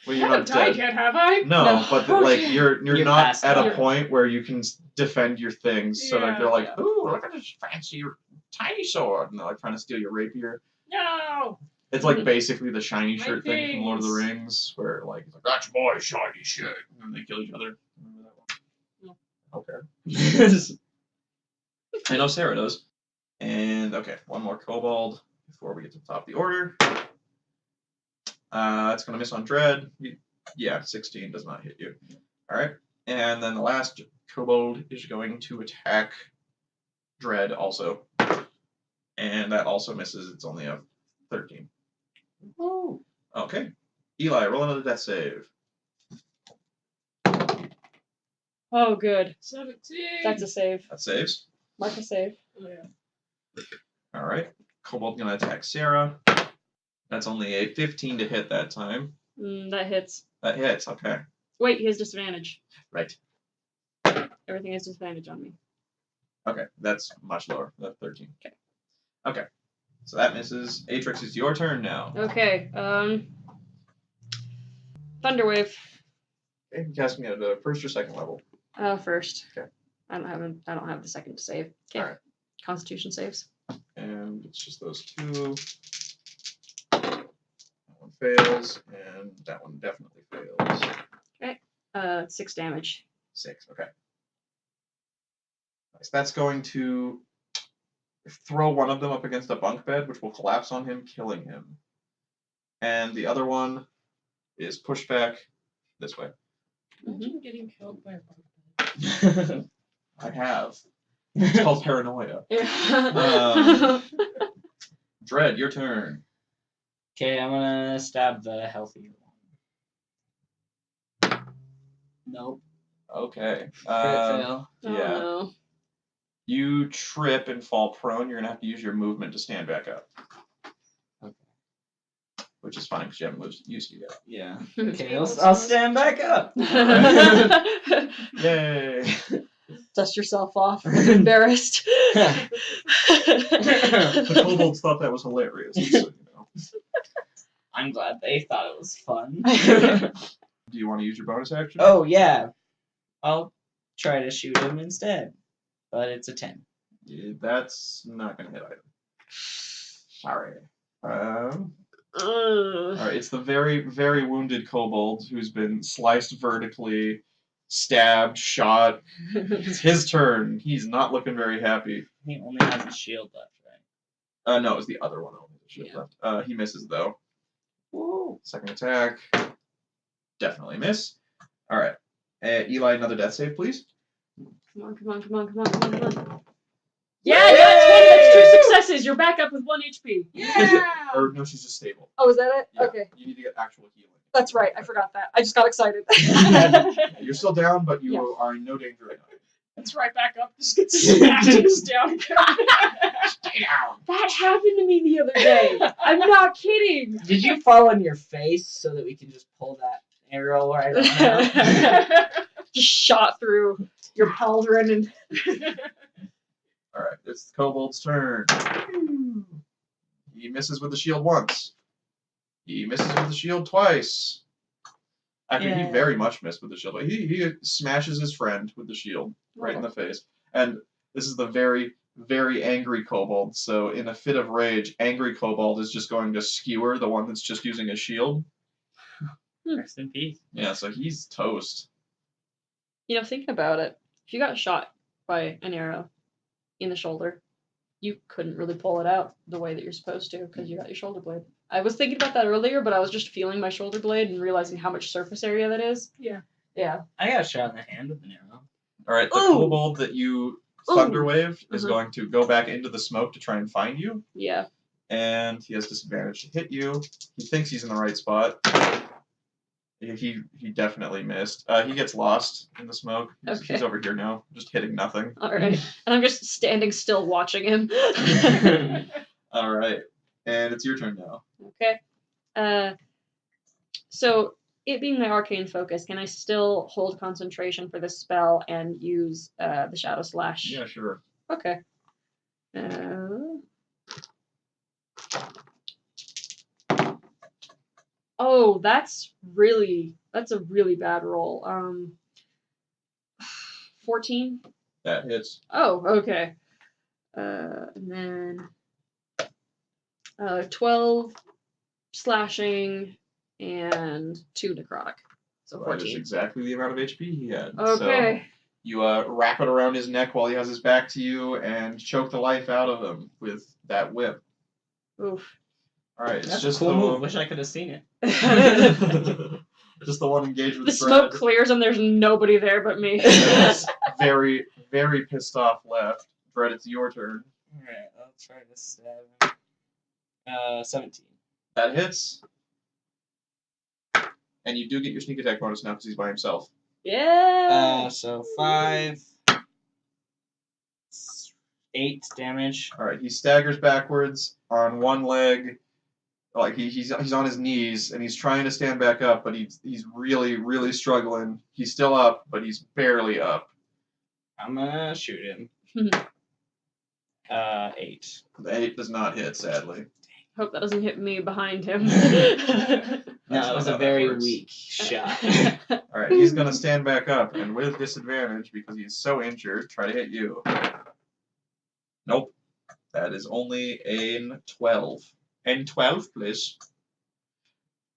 Speaker 2: Well,
Speaker 5: I
Speaker 2: you're
Speaker 5: haven't
Speaker 2: not
Speaker 5: died
Speaker 2: dead.
Speaker 5: yet, have I?
Speaker 2: No, but like
Speaker 5: Okay.
Speaker 2: you're
Speaker 4: You're
Speaker 2: not
Speaker 4: past
Speaker 2: at a
Speaker 4: that.
Speaker 2: point where you can defend your things. So like
Speaker 5: Yeah,
Speaker 2: they're like,
Speaker 5: yeah.
Speaker 2: ooh, look at this fancy tiny sword, and they're like trying to steal your rapier.
Speaker 5: No!
Speaker 2: It's like basically the shiny
Speaker 5: My
Speaker 2: shirt thing from Lord of the
Speaker 5: things.
Speaker 2: Rings, where like it's like that's my shiny shirt, and then they kill each other. Remember that one?
Speaker 5: No.
Speaker 2: Okay. I know Sarah does. And okay, one more kobold before we get to the top of the order. It's gonna miss on Dread. Yeah, 16 does not hit you. All right, and then the last kobold is going to attack Dread also, and that also misses. It's only a 13.
Speaker 4: Woo.
Speaker 2: Okay, Eli, roll another death save.
Speaker 3: Oh, good.
Speaker 5: 17!
Speaker 3: That's a save.
Speaker 2: That saves.
Speaker 3: Mark a save.
Speaker 5: Oh, yeah.
Speaker 2: All right, kobold gonna attack Sarah. That's only a 15 to hit that time.
Speaker 3: That hits.
Speaker 2: That hits. Okay,
Speaker 3: Wait, he has disadvantage.
Speaker 2: right.
Speaker 3: Everything has disadvantage on me.
Speaker 2: Okay, that's much lower. That's 13.
Speaker 3: Okay.
Speaker 2: Okay, so that misses. Atrix, it's your turn now.
Speaker 3: Okay. Thunderwave.
Speaker 2: Okay, you casting at a first or second level.
Speaker 3: First.
Speaker 2: Okay.
Speaker 3: I don't have the second to save. Okay.
Speaker 2: All right.
Speaker 3: Constitution saves.
Speaker 2: And it's just those 2. That one fails, and that one definitely fails.
Speaker 3: 6 damage.
Speaker 2: 6. Okay. So that's going to throw one of them up against a bunk bed, which will collapse on him, killing him. And the other one is pushed back this way.
Speaker 5: Imagine getting killed by a bug.
Speaker 2: I have. It's called paranoia.
Speaker 3: Yeah.
Speaker 2: Dread, your turn.
Speaker 4: Okay, I'm gonna stab the healthy one. Nope.
Speaker 2: Okay.
Speaker 4: Crit fail.
Speaker 3: Oh,
Speaker 2: Yeah.
Speaker 3: no.
Speaker 2: You trip and fall prone. You're gonna have to use your movement to stand back up.
Speaker 4: Okay.
Speaker 2: Which is fine because you haven't used it yet.
Speaker 4: Yeah. Okay, I'll stand back up.
Speaker 2: Yay!
Speaker 3: Dust yourself off. Embarrassed.
Speaker 2: The kobolds thought that was hilarious. So, you know.
Speaker 4: I'm glad they thought it was fun.
Speaker 2: Do you want to use your bonus action?
Speaker 4: Oh yeah, I'll try to shoot him instead, but it's a 10.
Speaker 2: Yeah, that's not gonna hit either. Sorry.
Speaker 3: Ugh.
Speaker 2: Alright, it's the very, very wounded kobold who's been sliced vertically, stabbed, shot. It's his turn. He's not looking very happy.
Speaker 4: He only has a shield left, right?
Speaker 2: No, it was the other one only that should have left. He misses though.
Speaker 4: Woo.
Speaker 2: Second attack. Definitely miss. Alright. Eli, another death save, please.
Speaker 3: Come on, come on, come on, come on, come on, come on. Yeah, that's 2 successes. You're back up with 1 HP.
Speaker 5: Yeah!
Speaker 2: Or no, she's just stable.
Speaker 3: Oh, is that it?
Speaker 2: Yeah,
Speaker 3: Okay.
Speaker 2: You need to get actual healing.
Speaker 3: That's right. I forgot that. I just got excited.
Speaker 2: You're still down, but you
Speaker 3: Yeah.
Speaker 2: are in no danger right now.
Speaker 5: It's right back up. Just gets smacked and is down again.
Speaker 2: Stay down.
Speaker 3: That happened to me the other day. I'm not kidding.
Speaker 4: Did you fall on your face so that we can just pull that arrow right on out?
Speaker 3: Just shot through your pauldron and
Speaker 2: Alright, it's the kobold's turn. He misses with the shield once. He misses with the shield twice. Actually,
Speaker 4: Yeah.
Speaker 2: he very much missed with the shield. He smashes his friend with the shield right in the face. And this is the very, very angry kobold. So in a fit of rage, angry kobold is just going to skewer the one that's just using a shield.
Speaker 4: Rest in peace.
Speaker 2: Yeah, so he's toast.
Speaker 3: You know, thinking about it, if you got shot by an arrow in the shoulder, you couldn't really pull it out the way that you're supposed to because you got your shoulder blade. I was thinking about that earlier, but I was just feeling my shoulder blade and realizing how much surface area that is.
Speaker 5: Yeah.
Speaker 3: Yeah.
Speaker 4: I got shot in the hand with an arrow.
Speaker 2: Alright, the
Speaker 3: Ooh.
Speaker 2: kobold that you
Speaker 3: Ooh.
Speaker 2: thunderwaved is
Speaker 3: Mhm.
Speaker 2: going to go back into the smoke to try and find you.
Speaker 3: Yeah.
Speaker 2: And he has disadvantage to hit you. He thinks he's in the right spot. He definitely missed. He gets lost in the smoke.
Speaker 3: Okay.
Speaker 2: He's over here now, just hitting nothing.
Speaker 3: All right. And I'm just standing still watching him.
Speaker 2: All right, and it's your turn now.
Speaker 3: Okay. So it being my arcane focus, can I still hold concentration for this spell and use the Shadow Slash?
Speaker 2: Yeah, sure.
Speaker 3: Okay. Oh, that's a really bad roll. 14.
Speaker 2: That hits.
Speaker 3: Oh, okay. And then 12 slashing and 2 necrotic. So
Speaker 2: That is
Speaker 3: 14.
Speaker 2: exactly the amount of HP he had.
Speaker 3: Okay.
Speaker 2: So you wrap it around his neck while he has his back to you and choke the life out of him with that whip.
Speaker 3: Oof.
Speaker 2: All right, it's
Speaker 4: That's
Speaker 2: just
Speaker 4: a cool
Speaker 2: the
Speaker 4: move. Wish I could have seen it.
Speaker 2: just the one engaged with
Speaker 3: The smoke
Speaker 2: Dread.
Speaker 3: clears and there's nobody there but me.
Speaker 2: Yes. Very, very pissed off left. Dread, it's your turn.
Speaker 4: Alright, I'll try to stab him. 17.
Speaker 2: That hits. And you do get your sneak attack bonus now because he's by himself.
Speaker 3: Yeah.
Speaker 4: So 5. 8 damage.
Speaker 2: All right, he staggers backwards on one leg, like he's on his knees and he's trying to stand back up, but he's really, really struggling. He's still up, but he's barely up.
Speaker 4: I'm gonna shoot him. 8.
Speaker 2: The 8 does not hit, sadly.
Speaker 3: Hope that doesn't hit me behind him.
Speaker 4: No,
Speaker 2: That's
Speaker 4: it was
Speaker 2: not
Speaker 4: a
Speaker 2: how that
Speaker 4: very
Speaker 2: works.
Speaker 4: weak shot.
Speaker 2: All right, he's gonna stand back up and with disadvantage because he's so injured, try to hit you. Nope, that is only a 12. And 12, please.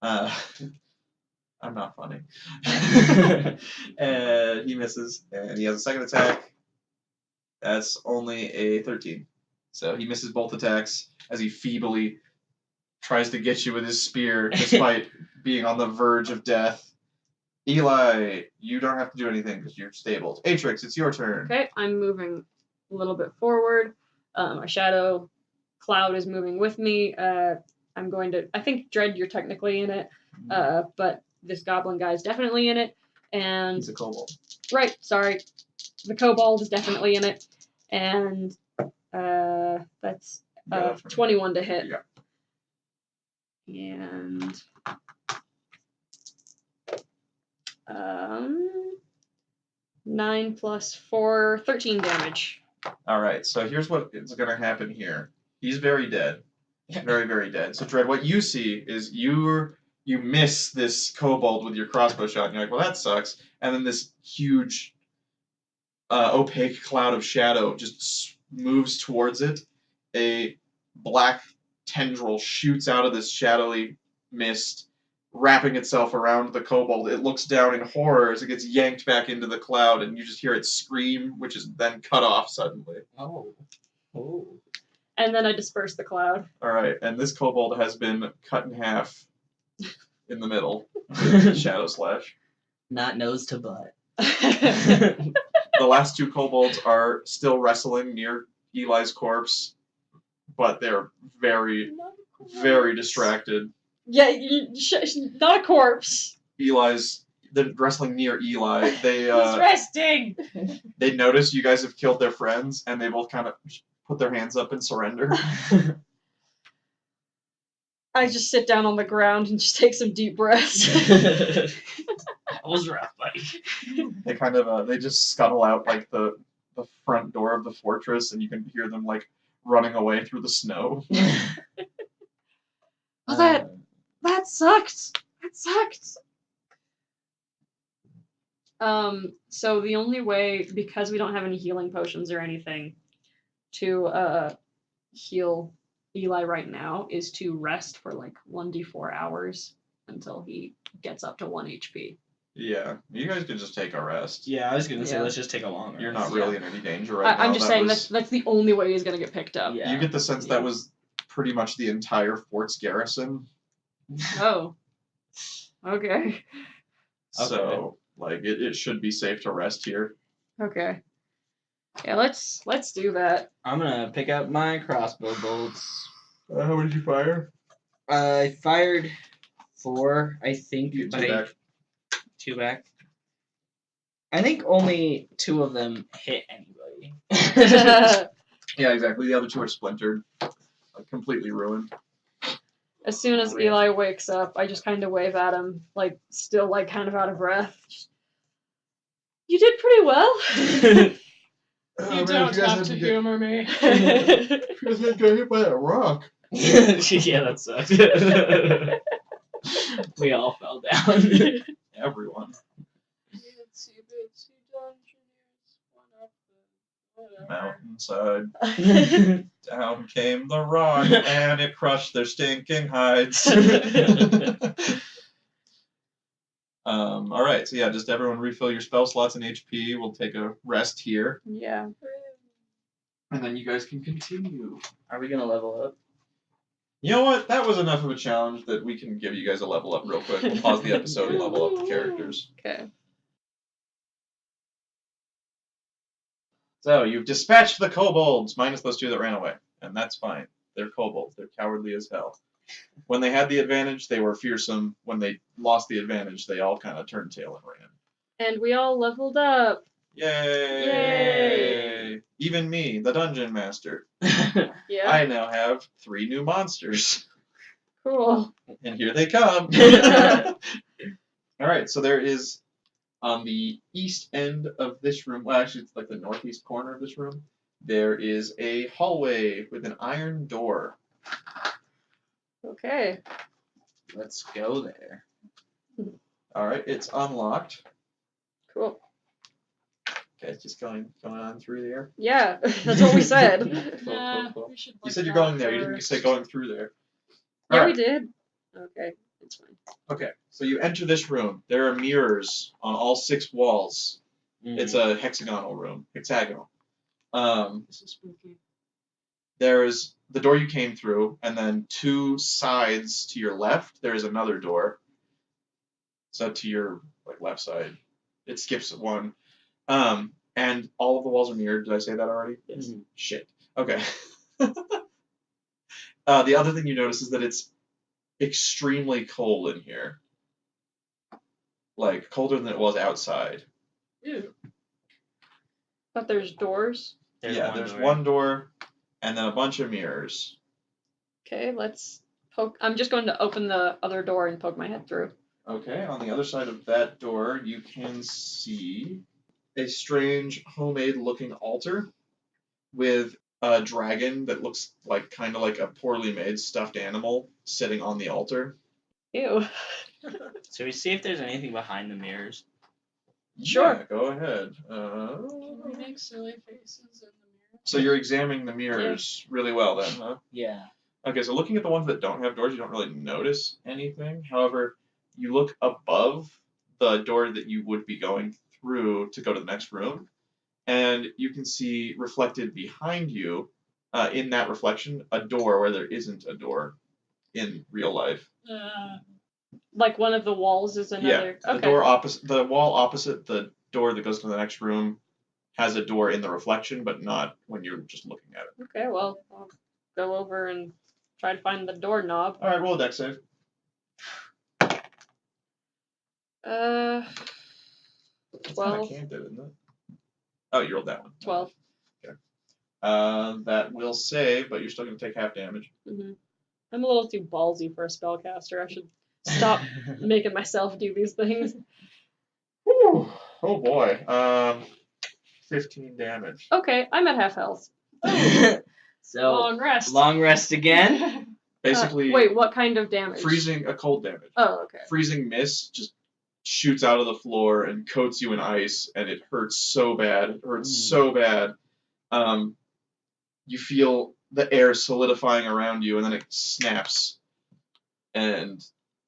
Speaker 2: I'm not funny. And he misses, and he has a second attack. That's only a 13. So he misses both attacks as he feebly tries to get you with his spear, despite being on the verge of death. Eli, you don't have to do anything because you're stable. Atrix, it's your turn.
Speaker 3: Okay, I'm moving a little bit forward. My shadow cloud is moving with me. I'm going to. I think Dread, you're technically in it, but this goblin guy is definitely in it. And
Speaker 2: He's a kobold.
Speaker 3: right, sorry, the kobold is definitely in it, and that's 21 to hit.
Speaker 2: Yeah.
Speaker 3: And 9 plus 4, 13 damage.
Speaker 2: All right, so here's what is going to happen here. He's very dead. Very, very dead. So, Dread, what you see is you miss this kobold with your crossbow shot, and you're like, well, that sucks. And then this huge, opaque cloud of shadow just moves towards it. A black tendril shoots out of this shadowy mist, wrapping itself around the kobold. It looks down in horror as it gets yanked back into the cloud, and you just hear it scream, which is then cut off suddenly.
Speaker 4: Oh. Oh.
Speaker 3: And then I disperse the cloud.
Speaker 2: All right, and this kobold has been cut in half in the middle. Shadow slash.
Speaker 4: Not nose to butt.
Speaker 2: The last two kobolds are still wrestling near Eli's corpse, but they're very, very distracted.
Speaker 3: Yeah, not a corpse.
Speaker 2: They're wrestling near Eli. They
Speaker 3: He's resting.
Speaker 2: they notice you guys have killed their friends, and they both kind of put their hands up and surrender.
Speaker 3: I just sit down on the ground and just take some deep breaths.
Speaker 4: That was rough, buddy.
Speaker 2: They kind of they just scuttle out like the front door of the fortress, and you can hear them like running away through the snow.
Speaker 3: Oh, that sucked. That sucked. So the only way, because we don't have any healing potions or anything, to heal Eli right now is to rest for like 1d4 hours until he gets up to 1 HP.
Speaker 2: Yeah, you guys could just take a rest.
Speaker 4: Yeah, I was gonna say
Speaker 3: Yeah.
Speaker 4: let's just take a long
Speaker 2: You're
Speaker 4: rest.
Speaker 2: not really in any danger right now.
Speaker 3: I'm just saying
Speaker 2: was,
Speaker 3: that's the only way he's gonna get picked up.
Speaker 4: Yeah.
Speaker 2: You get the sense
Speaker 3: Yeah.
Speaker 2: that was pretty much the entire fort's garrison.
Speaker 3: Oh. Okay.
Speaker 2: So, like, it should be safe to rest here.
Speaker 3: Okay. Yeah, let's do that.
Speaker 4: I'm gonna pick up my crossbow bolts.
Speaker 2: How many did you fire?
Speaker 4: I fired 4, I think,
Speaker 2: You
Speaker 4: but
Speaker 2: two back.
Speaker 4: 2 back. I think only 2 of them hit anybody.
Speaker 2: Yeah, exactly. The other two are splintered. Like, completely ruined.
Speaker 3: As soon as Eli wakes up, I just kind of wave at him, like, still, like, kind of out of breath. You did pretty well.
Speaker 5: You don't have to humor me.
Speaker 2: You guys got hit by that rock.
Speaker 4: Yeah, that sucked. We all fell down.
Speaker 2: Everyone.
Speaker 5: Itsy bitsy dungeons went up the
Speaker 2: Mountainside. Down came the rock, and it crushed their stinking hides. All right, so yeah, just everyone refill your spell slots and HP. We'll take a rest here,
Speaker 3: Yeah.
Speaker 2: and then you guys can continue.
Speaker 4: Are we gonna level up?
Speaker 2: You know what? That was enough of a challenge that we can give you guys a level up real quick. We'll pause the episode and level up the characters.
Speaker 3: Okay.
Speaker 2: So, you've dispatched the kobolds, minus those two that ran away. And that's fine. They're kobolds. They're cowardly as hell. When they had the advantage, they were fearsome. When they lost the advantage, they all kind of turned tail and ran.
Speaker 3: And we all leveled up.
Speaker 2: Yay!
Speaker 3: Yay!
Speaker 2: Even me, the dungeon master.
Speaker 3: Yeah.
Speaker 2: I now have 3 new monsters.
Speaker 3: Cool.
Speaker 2: And here they come. Alright, so there is, on the east end of this room, well, actually, it's like the northeast corner of this room, there is a hallway with an iron door.
Speaker 3: Okay.
Speaker 4: Let's go there.
Speaker 2: Alright, it's unlocked.
Speaker 3: Cool.
Speaker 2: Okay, it's just going on through there.
Speaker 3: Yeah, that's what we said.
Speaker 5: Nah,
Speaker 2: Cool.
Speaker 5: we should
Speaker 2: You
Speaker 5: look
Speaker 2: said you're
Speaker 5: down
Speaker 2: going there, you didn't
Speaker 5: first.
Speaker 2: say going through there.
Speaker 3: Yeah,
Speaker 2: Alright.
Speaker 3: we did. Okay, it's fine.
Speaker 2: Okay, so you enter this room. There are mirrors on all 6 walls. It's a hexagonal room. Hexagonal.
Speaker 5: This is spooky.
Speaker 2: There's the door you came through, and then 2 sides to your left, there's another door. So to your left side, it skips one. And all of the walls are mirrored. Did I say that already?
Speaker 4: Yes.
Speaker 2: Shit. Okay. The other thing you notice is that it's extremely cold in here. Like, colder than it was outside.
Speaker 5: Ew.
Speaker 3: But there's doors.
Speaker 2: There's one door, and then a bunch of mirrors.
Speaker 3: Okay, let's poke. I'm just going to open the other door and poke my head through.
Speaker 2: Okay, on the other side of that door, you can see a strange homemade-looking altar with a dragon that looks kind of like a poorly made stuffed animal sitting on the altar.
Speaker 3: Ew.
Speaker 4: So we see if there's anything behind the mirrors.
Speaker 3: Sure.
Speaker 2: Yeah, go ahead.
Speaker 5: Can we make silly faces in the mirror?
Speaker 2: So you're examining the mirrors really well then, huh?
Speaker 4: Yeah.
Speaker 2: Okay, so looking at the ones that don't have doors, you don't really notice anything. However, you look above the door that you would be going through to go to the next room, and you can see reflected behind you, in that reflection, a door where there isn't a door in real life.
Speaker 3: Like one of the walls is another.
Speaker 2: Yeah, the wall opposite the door that goes to the next room has a door in the reflection, but not when you're just looking at it.
Speaker 3: Okay, well, I'll go over and try to find the doorknob.
Speaker 2: All right, roll a dex save.
Speaker 3: Uh,
Speaker 2: It's
Speaker 3: 12.
Speaker 2: kind of canted, isn't it? Oh, you rolled that one.
Speaker 3: 12.
Speaker 2: That will save, but you're still going to take half damage.
Speaker 3: Mm-hmm. I'm a little too ballsy for a spellcaster. I should stop making myself do these things.
Speaker 2: Whew. Oh boy. 15 damage.
Speaker 3: Okay, I'm at half health.
Speaker 4: So
Speaker 5: Long rest.
Speaker 4: long rest again.
Speaker 2: Basically,
Speaker 3: Wait, what kind of damage?
Speaker 2: freezing, a cold damage.
Speaker 3: Oh, okay.
Speaker 2: Freezing mist just shoots out of the floor and coats you in ice, and it hurts so bad. It hurts so bad. You feel the air solidifying around you, and then it snaps and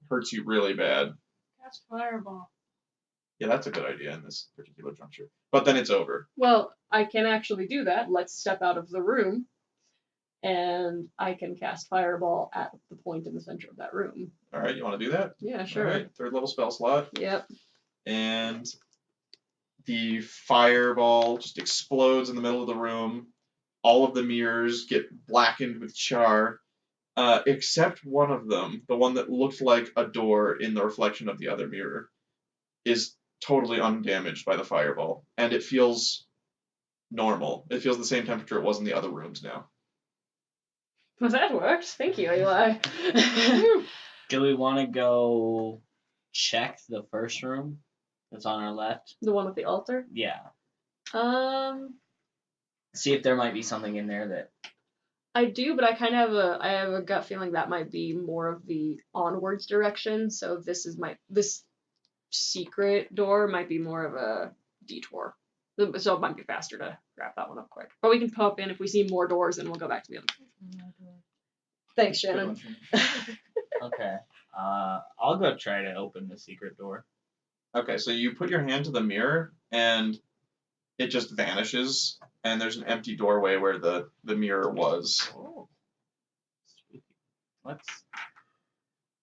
Speaker 2: hurts you really bad.
Speaker 5: Cast fireball.
Speaker 2: Yeah, that's a good idea in this particular juncture. But then it's over.
Speaker 3: Well, I can actually do that. Let's step out of the room, and I can cast fireball at the point in the center of that room.
Speaker 2: All right, you want to do that?
Speaker 3: Yeah, sure.
Speaker 2: All right, 3rd level spell slot.
Speaker 3: Yep.
Speaker 2: And the fireball just explodes in the middle of the room. All of the mirrors get blackened with char, except one of them, the one that looked like a door in the reflection of the other mirror, is totally undamaged by the fireball, and it feels normal. It feels the same temperature it was in the other rooms now.
Speaker 3: Well, that worked. Thank you, Eli.
Speaker 4: Do we want to go check the first room that's on our left?
Speaker 3: The one with the altar?
Speaker 4: Yeah.
Speaker 3: See
Speaker 4: if there might be something in there that.
Speaker 3: I do, but I have a gut feeling that might be more of the onwards direction. So this secret door might be more of a detour. So it might be faster to wrap that one up quick. But we can pop in if we see more doors, and we'll go back to the other. Thanks, Shannon.
Speaker 4: Okay. I'll go try to open the secret door.
Speaker 2: Okay, so you put your hand to the mirror, and it just vanishes, and there's an empty doorway where the mirror was.
Speaker 4: Oh. Sweet. Let's.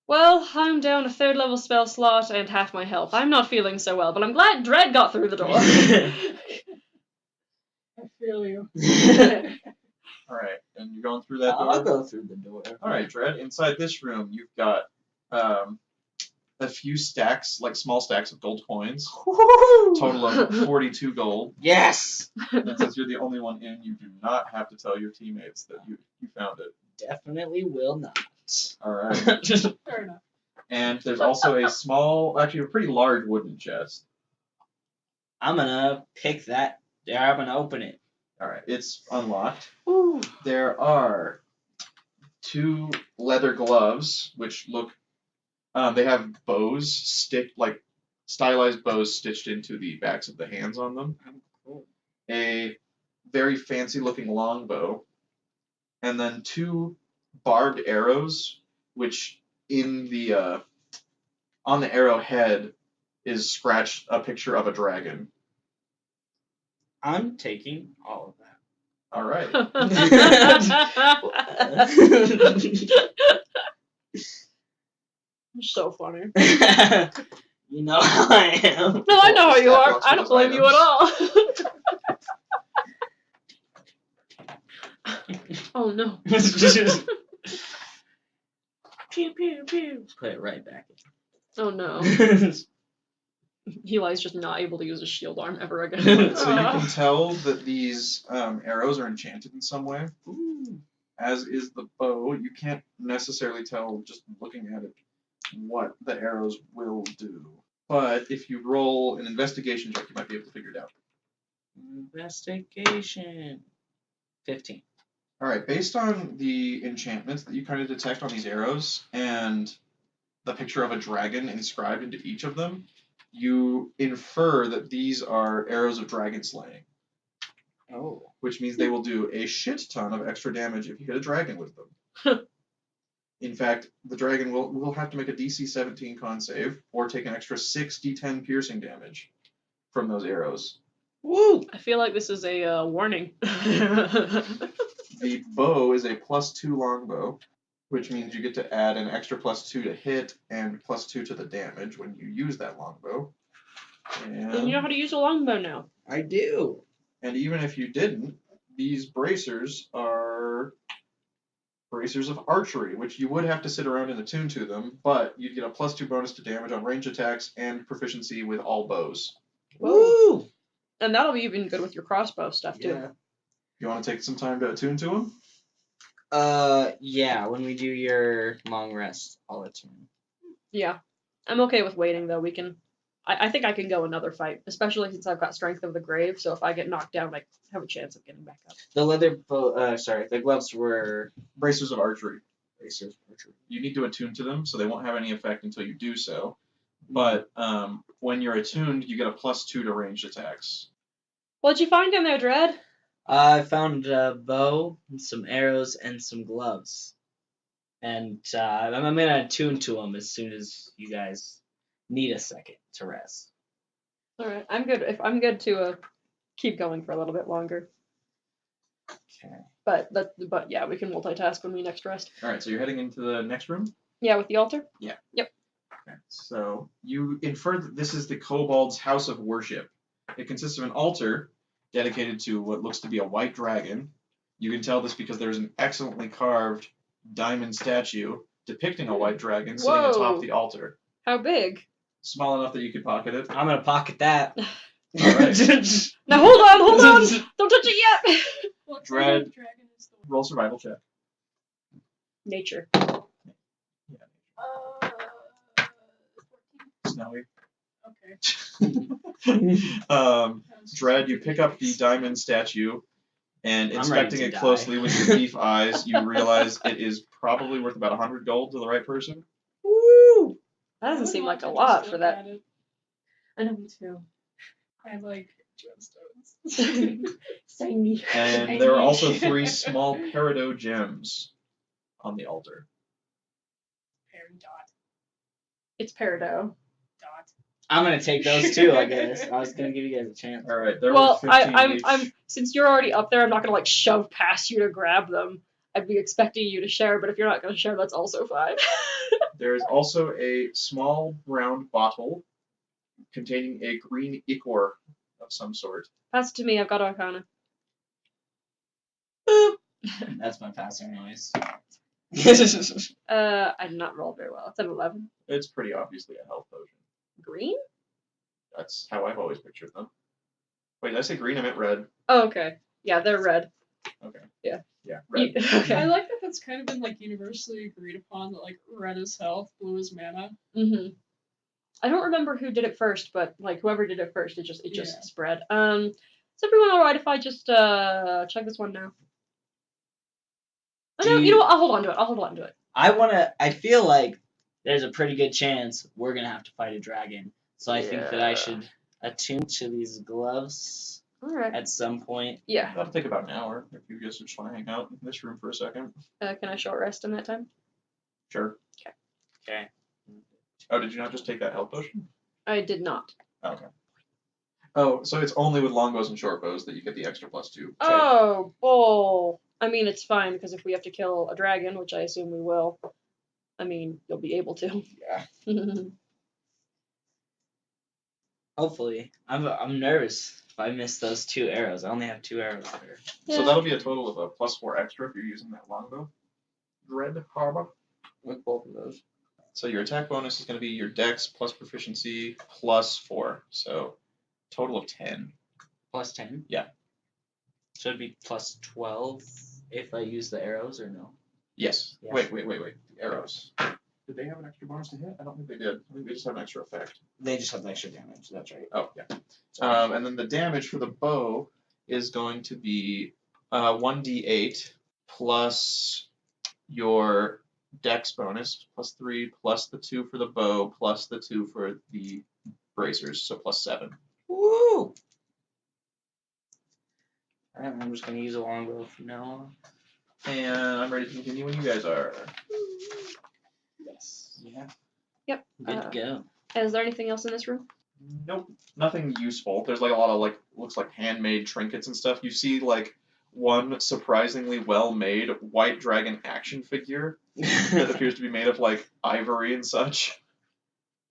Speaker 3: Well, I'm down a 3rd level spell slot and half my health. I'm not feeling so well, but I'm glad Dread got through the door.
Speaker 5: I feel you.
Speaker 2: All right, and you're going through that door?
Speaker 4: I'll go through the door.
Speaker 2: All right, Dread. Inside this room, you've got a few stacks, small stacks of gold coins. Total of 42 gold.
Speaker 4: Yes!
Speaker 2: And since you're the only one in, you do not have to tell your teammates that you found it.
Speaker 4: Definitely will not.
Speaker 2: All right.
Speaker 5: Fair enough.
Speaker 2: And there's also a pretty large wooden chest.
Speaker 4: I'm gonna pick that. Yeah, I'm gonna open it.
Speaker 2: All right, it's unlocked.
Speaker 3: Ooh.
Speaker 2: There are 2 leather gloves, which look. They have bows stylized bows stitched into the backs of the hands on them.
Speaker 4: Cool.
Speaker 2: A very fancy-looking longbow, and then 2 barbed arrows, which in the on the arrowhead is scratched a picture of a dragon.
Speaker 4: I'm taking all of that.
Speaker 2: All right.
Speaker 3: So funny.
Speaker 4: You know how I am.
Speaker 3: No, I know how you are.
Speaker 2: Box
Speaker 3: I
Speaker 2: with
Speaker 3: don't
Speaker 2: those
Speaker 3: blame you at all. Oh no.
Speaker 4: Pew pew pew. Put it right back.
Speaker 3: Oh no. Eli's just not able to use his shield arm ever again.
Speaker 2: So you can tell that these arrows are enchanted in some way,
Speaker 4: Ooh.
Speaker 2: as is the bow. You can't necessarily tell just looking at it what the arrows will do. But if you roll an investigation check, you might be able to figure it out.
Speaker 4: Investigation. 15.
Speaker 2: All right, based on the enchantments that you kind of detect on these arrows and the picture of a dragon inscribed into each of them, you infer that these are arrows of dragon slaying,
Speaker 4: Oh.
Speaker 2: which means they will do a shit ton of extra damage if you hit a dragon with them. In fact, the dragon will have to make a DC 17 con save or take an extra 6d10 piercing damage from those arrows.
Speaker 4: Woo!
Speaker 3: I feel like this is a warning.
Speaker 2: The bow is a +2 longbow, which means you get to add an extra +2 to hit and +2 to the damage when you use that longbow.
Speaker 3: And you know how to use a longbow now.
Speaker 4: I do.
Speaker 2: And even if you didn't, these bracers are bracers of archery, which you would have to sit around and attune to them, but you'd get a +2 bonus to damage on range attacks and proficiency with all bows.
Speaker 4: Woo!
Speaker 3: And that'll be even good with your crossbow stuff too.
Speaker 4: Yeah.
Speaker 2: You want to take some time to attune to them?
Speaker 4: Yeah, when we do your long rest, I'll attune.
Speaker 3: Yeah. I'm okay with waiting though. We can I think I can go another fight, especially since I've got Strength of the Grave, so if I get knocked down I have a chance of getting back up.
Speaker 4: The gloves were
Speaker 2: Bracers of archery.
Speaker 4: bracers of archery.
Speaker 2: You need to attune to them, so they won't have any effect until you do so. But when you're attuned, you get a +2 to ranged attacks.
Speaker 3: What'd you find in there, Dread?
Speaker 4: I found a bow, some arrows, and some gloves. And I'm gonna attune to them as soon as you guys need a second to rest.
Speaker 3: Alright, I'm good. If I'm good to keep going for a little bit longer.
Speaker 4: Okay.
Speaker 3: But yeah, we can multitask when we next rest.
Speaker 2: All right, so you're heading into the next room?
Speaker 3: Yeah, with the altar?
Speaker 2: Yeah.
Speaker 3: Yep.
Speaker 2: Okay. So you infer that this is the kobold's house of worship. It consists of an altar dedicated to what looks to be a white dragon. You can tell this because there's an excellently carved diamond statue depicting a white dragon sitting
Speaker 3: Whoa.
Speaker 2: atop the altar.
Speaker 3: How big?
Speaker 2: Small enough that you could pocket it.
Speaker 4: I'm gonna pocket that.
Speaker 2: Alright.
Speaker 3: Now hold on! Don't touch it yet!
Speaker 5: What
Speaker 2: Dread.
Speaker 5: kind of dragon is the
Speaker 2: Roll survival check.
Speaker 3: Nature.
Speaker 5: 14.
Speaker 2: Snowy.
Speaker 5: Okay.
Speaker 2: Dread, you pick up the diamond statue, and
Speaker 4: I'm
Speaker 2: inspecting
Speaker 4: ready
Speaker 2: it
Speaker 4: to
Speaker 2: closely
Speaker 4: die.
Speaker 2: with your thief eyes, you realize it is probably worth about 100 gold to the right person.
Speaker 3: Woo! That
Speaker 5: I
Speaker 3: doesn't
Speaker 5: would
Speaker 3: seem
Speaker 5: want
Speaker 3: like a
Speaker 5: to
Speaker 3: lot
Speaker 5: just
Speaker 3: for
Speaker 5: look
Speaker 3: that.
Speaker 5: at it.
Speaker 3: I know, me too.
Speaker 5: I like gemstones.
Speaker 3: Shiny.
Speaker 2: And there are also 3 small peridot gems on the altar.
Speaker 5: Dot.
Speaker 3: It's peridot.
Speaker 5: Dot.
Speaker 4: I'm gonna take those too, I guess. I was gonna give you guys a chance.
Speaker 2: All right, they're
Speaker 3: Well,
Speaker 2: worth 15 each.
Speaker 3: I'm since you're already up there, I'm not gonna like shove past you to grab them. I'd be expecting you to share, but if you're not gonna share, that's also fine.
Speaker 2: There is also a small round bottle containing a green ichor of some sort.
Speaker 3: Pass it to me. I've got Arcana.
Speaker 4: That's my passing noise.
Speaker 3: I did not roll very well. It's an 11.
Speaker 2: It's pretty obviously a health potion.
Speaker 3: Green?
Speaker 2: That's how I've always pictured them. Wait, did I say green? I meant red.
Speaker 3: Oh, okay. Yeah, they're red.
Speaker 2: Okay.
Speaker 3: Yeah.
Speaker 2: Yeah, red.
Speaker 3: Okay.
Speaker 5: I like that that's kind of been like universally agreed upon that like red is health, blue is mana.
Speaker 3: Mm-hmm. I don't remember who did it first, but like whoever did it first, it just
Speaker 5: Yeah.
Speaker 3: spread. Is everyone alright if I just check this one now? Oh, no, you know what? I'll hold on to it.
Speaker 4: I feel like there's a pretty good chance we're gonna have to fight a dragon. So I think that I
Speaker 3: Yeah.
Speaker 4: should attune to these gloves
Speaker 3: Alright.
Speaker 4: at some point.
Speaker 3: Yeah.
Speaker 2: That'll take about an hour if you guys just want to hang out in this room for a second.
Speaker 3: Can I short rest in that time?
Speaker 2: Sure.
Speaker 4: Okay.
Speaker 2: Oh, did you not just take that health potion?
Speaker 3: I did not.
Speaker 2: Okay. Oh, so it's only with longbows and short bows that you get the extra +2. Change.
Speaker 3: Oh, bull. I mean, it's fine because if we have to kill a dragon, which I assume we will, I mean, you'll be able to.
Speaker 4: Yeah. Hopefully. I'm nervous if I miss those 2 arrows. I only have 2 arrows there.
Speaker 2: So that'll be a total of a +4 extra if you're using that longbow. Dread Harbor.
Speaker 4: With both of those.
Speaker 2: So your attack bonus is going to be your dex plus proficiency +4. So total of 10.
Speaker 4: Plus 10?
Speaker 2: Yeah.
Speaker 4: So it'd be plus 12 if I use the arrows or no?
Speaker 2: Yes.
Speaker 4: Yeah.
Speaker 2: Wait. The arrows. Did they have an extra bonus to hit? I don't think they did. I think they just have an extra effect.
Speaker 4: They just have the extra damage. That's right.
Speaker 2: Oh, yeah. And then the damage for the bow is going to be 1d8 plus your dex bonus, +3, plus the 2 for the bow, plus the 2 for the bracers, so +7.
Speaker 4: Woo! Alright, I'm just gonna use a longbow from now on.
Speaker 2: And I'm ready to continue when you guys are.
Speaker 4: Yes. Yeah.
Speaker 3: Yep.
Speaker 4: Good to go.
Speaker 3: Is there anything else in this room?
Speaker 2: Nope, nothing useful. There's like a lot of looks like handmade trinkets and stuff. You see like one surprisingly well-made white dragon action figure that appears to be made of like ivory and such.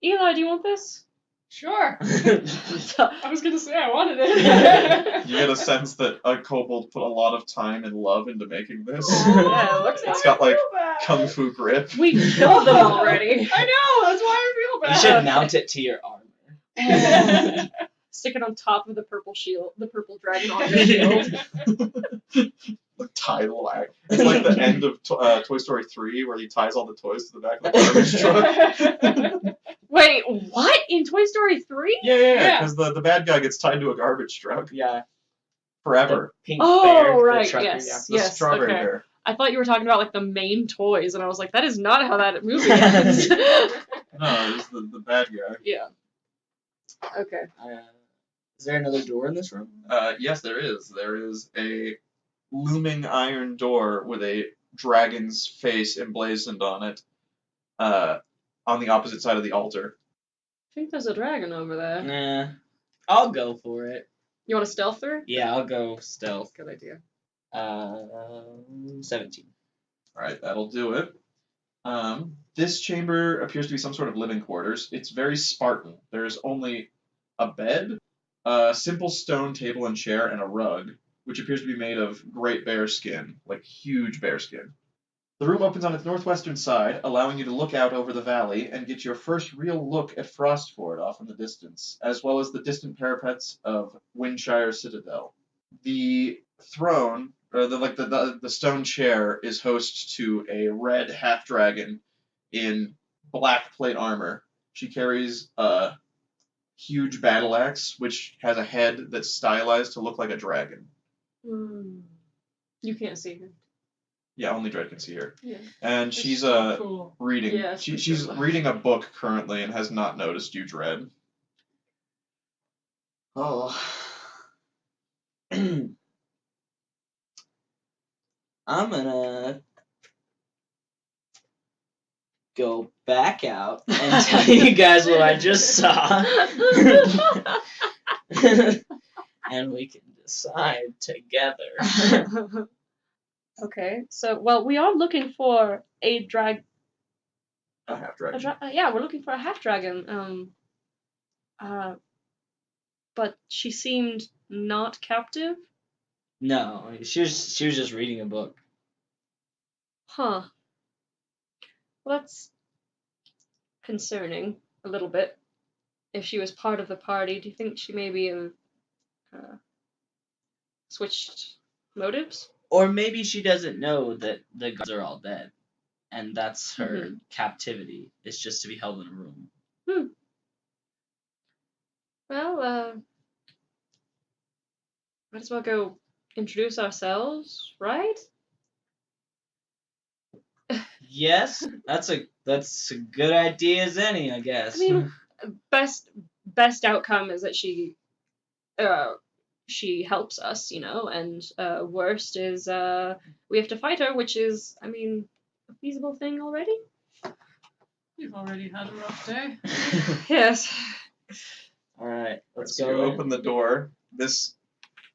Speaker 3: Eli, do you want this?
Speaker 5: Sure. I was gonna say I wanted it.
Speaker 2: You get a sense that a kobold put a lot of time and love into making this.
Speaker 3: Yeah, it looks
Speaker 2: It's
Speaker 3: like
Speaker 2: got like
Speaker 5: feel bad.
Speaker 2: kung fu grip.
Speaker 3: We killed them already.
Speaker 5: I know. That's why I feel
Speaker 4: You
Speaker 5: bad.
Speaker 4: should mount it to your armor.
Speaker 3: Stick it on top of the purple shield, the purple dragon on your shield.
Speaker 2: Like tie the little act. It's like the end of Toy Story 3 where he ties all the toys to the back of the garbage truck.
Speaker 3: Wait, what? In Toy Story 3?
Speaker 2: Yeah, because the bad guy gets tied to a garbage truck
Speaker 4: Yeah.
Speaker 2: forever.
Speaker 4: The pink
Speaker 3: Oh,
Speaker 4: bear,
Speaker 3: right,
Speaker 4: the trucker,
Speaker 3: yes.
Speaker 2: The strawberry
Speaker 3: okay.
Speaker 2: bear.
Speaker 3: I thought you were talking about like the main toys, and I was like, that is not how that movie ends.
Speaker 2: No, it's the bad guy.
Speaker 3: Yeah. Okay.
Speaker 4: Is there another door in this room?
Speaker 2: Yes, there is. There is a looming iron door with a dragon's face emblazoned on it on the opposite side of the altar.
Speaker 3: I think there's a dragon over there.
Speaker 4: Nah. I'll go for it.
Speaker 3: You want to stealth through?
Speaker 4: Yeah, I'll go stealth.
Speaker 3: Good idea.
Speaker 4: 17.
Speaker 2: Alright, that'll do it. This chamber appears to be some sort of living quarters. It's very Spartan. There's only a bed, a simple stone table and chair, and a rug, which appears to be made of great bear skin, like huge bear skin. The room opens on its northwestern side, allowing you to look out over the valley and get your first real look at Frostford off in the distance, as well as the distant parapets of Windshire Citadel. The throne, or the stone chair, is host to a red half-dragon in black plate armor. She carries a huge battle axe, which has a head that's stylized to look like a dragon.
Speaker 3: You can't see her.
Speaker 2: Yeah, only Dread can see her.
Speaker 3: Yeah.
Speaker 2: And
Speaker 5: It's
Speaker 2: she's
Speaker 5: so cool.
Speaker 2: reading.
Speaker 3: Yeah,
Speaker 2: She's reading a book currently and has not noticed you, Dread.
Speaker 4: Oh. I'm gonna go back out and tell you guys what I just saw. And we can decide together.
Speaker 3: Okay, so, well, we are looking for a
Speaker 2: A half dragon.
Speaker 3: yeah, we're looking for a half dragon. But she seemed not captive.
Speaker 4: No, she was just reading a book.
Speaker 3: Huh. Well, that's concerning a little bit. If she was part of the party, do you think she maybe have switched motives?
Speaker 4: Or maybe she doesn't know that the gods are all dead, and that's her captivity. It's just to be held in a room.
Speaker 3: Well, might as well go introduce ourselves, right?
Speaker 4: Yes, that's a good idea as any, I guess.
Speaker 3: I mean, best outcome is that she helps us, and worst is we have to fight her, which is, I mean, a feasible thing already.
Speaker 5: You've already had a rough day.
Speaker 3: Yes.
Speaker 4: Alright, let's
Speaker 2: So
Speaker 4: go.
Speaker 2: you
Speaker 4: in.
Speaker 2: open the door. This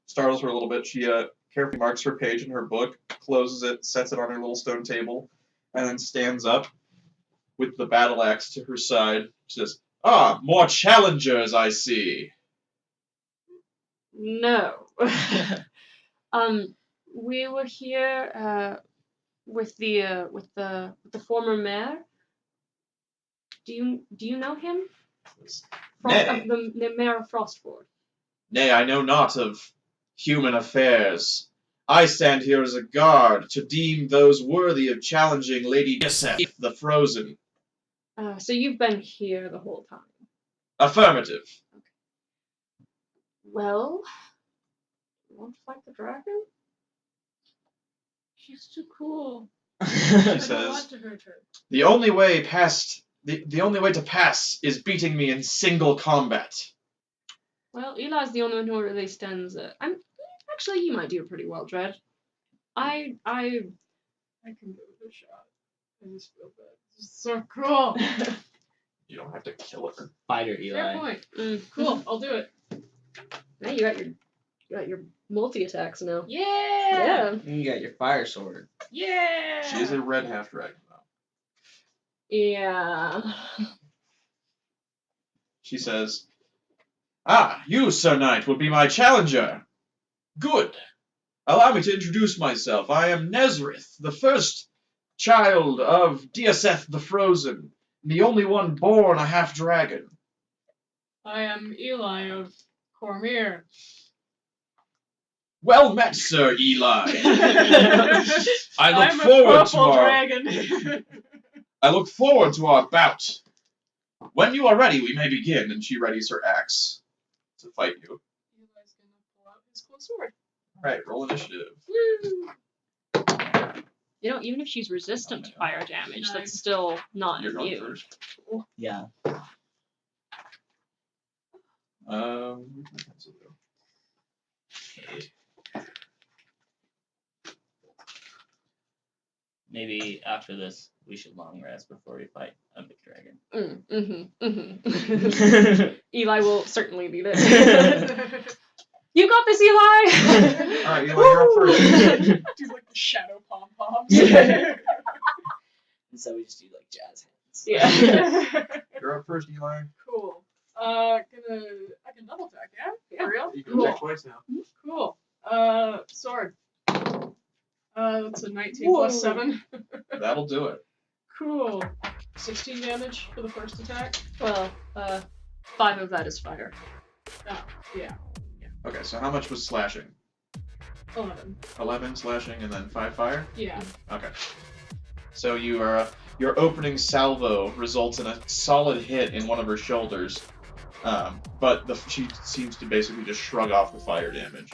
Speaker 2: startles her a little bit. She carefully marks her page in her book, closes it, sets it on her little stone table, and then stands up with the battle axe to her side. She says, "Ah, more challengers, I see."
Speaker 3: No. We were here with the former mayor. Do you know him?
Speaker 2: Nay.
Speaker 3: The mayor of Frostford.
Speaker 2: Nay, I know not of human affairs. I stand here as a guard to deem those worthy of challenging Lady Giseth the Frozen.
Speaker 3: So you've been here the whole time.
Speaker 2: Affirmative.
Speaker 3: Well, you want to fight the dragon?
Speaker 5: She's too cool.
Speaker 2: She
Speaker 5: I don't
Speaker 2: says,
Speaker 5: want to hurt her.
Speaker 2: the only way to pass is beating me in single combat.
Speaker 3: Well, Eli's the only one who really stands. Actually, you might do pretty well, Dred. I
Speaker 5: I can give it a shot. I just feel bad. This is so cool.
Speaker 2: You don't have to kill her.
Speaker 4: Fighter
Speaker 5: Fair
Speaker 4: Eli.
Speaker 5: point.
Speaker 3: Mm.
Speaker 5: Cool. I'll do it.
Speaker 3: Now you got your multi attacks now.
Speaker 5: Yeah.
Speaker 4: You got your fire sword.
Speaker 5: Yeah.
Speaker 2: She is a red half dragon, though.
Speaker 3: Yeah.
Speaker 2: She says, "Ah, you, Sir Knight, will be my challenger. Good. Allow me to introduce myself. I am Nezrith, the first child of Giseth the Frozen, the only one born a half dragon."
Speaker 5: I am Eli of Cormyr.
Speaker 2: "Well met, Sir Eli. I look
Speaker 5: I'm
Speaker 2: forward
Speaker 5: a
Speaker 2: to
Speaker 5: purple
Speaker 2: our
Speaker 5: dragon.
Speaker 2: I look forward to our bout. When you are ready, we may begin." And she readies her axe to fight you.
Speaker 5: Eli's gonna pull out his cool sword.
Speaker 2: All right, roll initiative.
Speaker 5: Woo!
Speaker 3: You know, even if she's resistant to fire damage,
Speaker 5: Nice.
Speaker 3: that's still not
Speaker 2: You're going
Speaker 3: immune.
Speaker 2: first.
Speaker 4: Yeah.
Speaker 2: Where's my pencil go? Okay.
Speaker 4: Maybe after this, we should long rest before we fight a big dragon.
Speaker 3: Eli will certainly need it. You got this, Eli!
Speaker 2: All right, Eli, you're up first.
Speaker 5: Do like the shadow pom poms.
Speaker 4: Yeah. And so we just do like jazz hands.
Speaker 3: Yeah.
Speaker 2: You're up first, Eli.
Speaker 5: Cool. I can double attack, yeah?
Speaker 3: Yeah.
Speaker 5: For real?
Speaker 2: You can
Speaker 5: Cool.
Speaker 2: attack twice now.
Speaker 5: Cool. Sword. That's a 19
Speaker 3: Whoa.
Speaker 5: plus 7.
Speaker 2: That'll do it.
Speaker 5: Cool. 16 damage for the first attack.
Speaker 3: Well, 5 of that is fire.
Speaker 5: Oh, yeah.
Speaker 2: Okay, so how much was slashing?
Speaker 5: 11.
Speaker 2: 11 slashing and then 5 fire?
Speaker 5: Yeah.
Speaker 2: Okay. So your opening salvo results in a solid hit in one of her shoulders, but she seems to basically just shrug off the fire damage.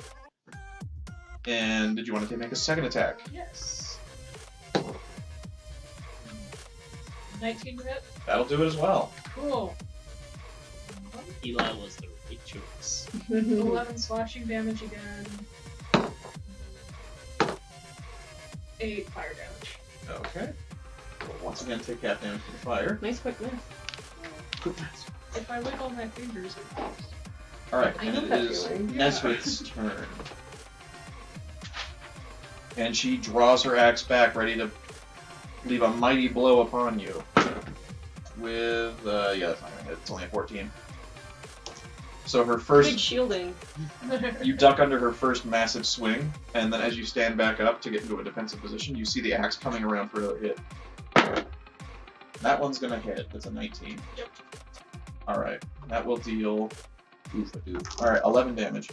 Speaker 2: And did you want to make a second attack?
Speaker 5: Yes. 19 to hit.
Speaker 2: That'll do it as well.
Speaker 5: Cool.
Speaker 4: Eli was the right choice.
Speaker 5: 11 slashing damage again. 8 fire damage.
Speaker 2: Okay. We'll once again take half damage from the fire.
Speaker 3: Nice quick math.
Speaker 5: If I wiggle my fingers, it pops.
Speaker 2: Alright,
Speaker 3: I
Speaker 2: and
Speaker 3: know
Speaker 2: it
Speaker 3: that
Speaker 2: is
Speaker 3: feeling.
Speaker 2: Nesrith's turn. And she draws her axe back, ready to leave a mighty blow upon you. With, yeah, that's not gonna hit. It's only a 14. So her
Speaker 3: Big
Speaker 2: first,
Speaker 3: shielding.
Speaker 2: you duck under her first massive swing, and then as you stand back up to get into a defensive position, you see the axe coming around for another hit. That one's gonna hit. That's a 19.
Speaker 5: Yep.
Speaker 2: Alright, that will deal. Alright, 11 damage.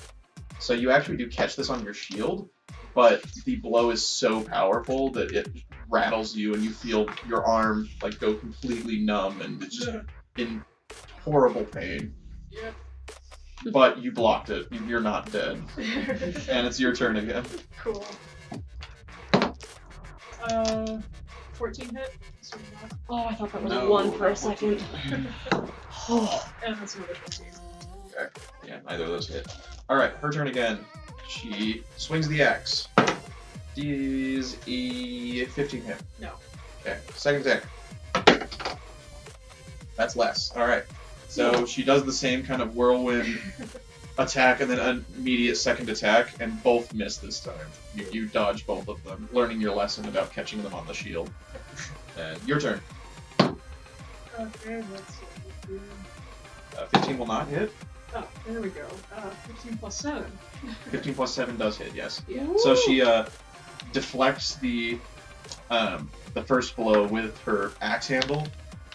Speaker 2: So you actually do catch this on your shield, but the blow is so powerful that it rattles you and you feel your arm like go completely numb and it's just in horrible pain.
Speaker 5: Yep.
Speaker 2: But you blocked it. You're not dead. And it's your turn again.
Speaker 5: Cool. 14 hit. So not.
Speaker 3: Oh, I thought that was
Speaker 2: No,
Speaker 3: 1 for a
Speaker 2: not 14.
Speaker 3: second.
Speaker 5: And that's another 14.
Speaker 2: Yeah, neither of those hit. Alright, her turn again. She swings the axe. Does a 15 hit?
Speaker 5: No.
Speaker 2: Okay, second attack. That's less. Alright. So she does the same kind of whirlwind attack and then an immediate second attack, and both miss this time. You dodge both of them, learning your lesson about catching them on the shield. And your turn.
Speaker 5: Okay, let's see.
Speaker 2: 15 will not hit.
Speaker 5: Oh, there we go. 15 plus 7.
Speaker 2: 15 plus 7 does hit, yes.
Speaker 5: Yeah.
Speaker 2: So she deflects the first blow with her axe handle,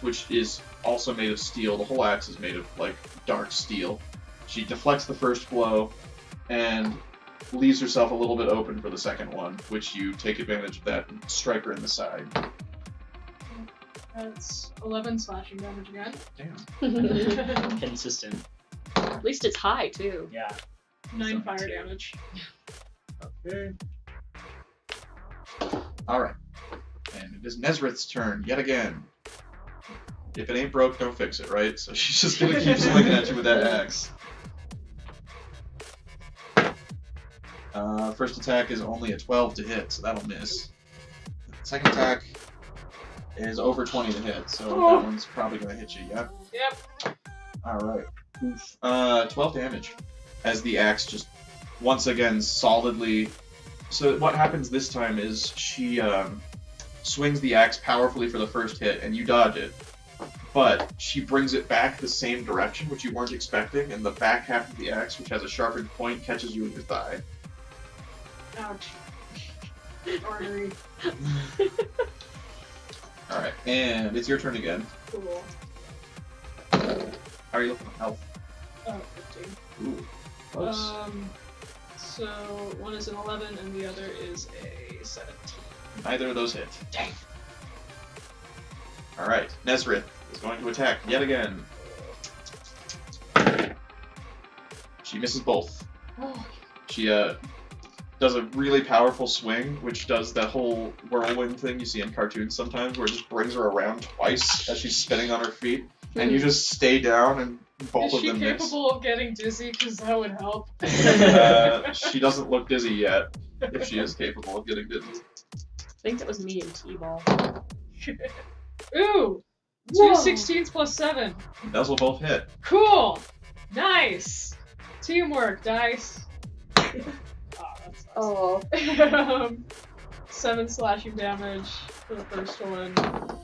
Speaker 2: which is also made of steel. The whole axe is made of like dark steel. She deflects the first blow and leaves herself a little bit open for the second one, which you take advantage of that and strike her in the side.
Speaker 5: That's 11 slashing damage again.
Speaker 2: Damn.
Speaker 4: Consistent.
Speaker 3: At least it's high too.
Speaker 4: Yeah.
Speaker 5: 9 fire damage.
Speaker 2: Okay. Alright. And it is Nezrith's turn yet again. If it ain't broke, don't fix it, right? So she's just gonna keep swinging at you with that axe. First attack is only a 12 to hit, so that'll miss. Second attack is over 20 to hit, so that one's probably gonna hit you, yeah?
Speaker 5: Yep.
Speaker 2: Alright. 12 damage. As the axe just once again solidly. So what happens this time is she swings the axe powerfully for the first hit, and you dodge it. But she brings it back the same direction, which you weren't expecting, and the back half of the axe, which has a sharpened point, catches you in your thigh.
Speaker 5: Ouch. Artery.
Speaker 2: Alright, and it's your turn again.
Speaker 5: Cool.
Speaker 2: How are you looking at health?
Speaker 5: 15.
Speaker 2: Ooh, close.
Speaker 5: So one is an 11 and the other is a 17.
Speaker 2: Neither of those hit. Dang. Alright, Nezrith is going to attack yet again. She misses both.
Speaker 5: Oh.
Speaker 2: She does a really powerful swing, which does that whole whirlwind thing you see in cartoons sometimes, where it just brings her around twice as she's spinning on her feet, and you just stay down and both
Speaker 5: Is
Speaker 2: of
Speaker 5: she
Speaker 2: them miss.
Speaker 5: capable of getting dizzy? Because that would help.
Speaker 2: She doesn't look dizzy yet, if she is capable of getting dizzy.
Speaker 3: I think that was me and T-Ball.
Speaker 5: Ooh!
Speaker 3: Whoa.
Speaker 5: 2 16s plus 7.
Speaker 2: Those will both hit.
Speaker 5: Cool! Nice! Teamwork, dice. Oh, that sucks.
Speaker 3: Oh.
Speaker 5: 7 slashing damage for the first one.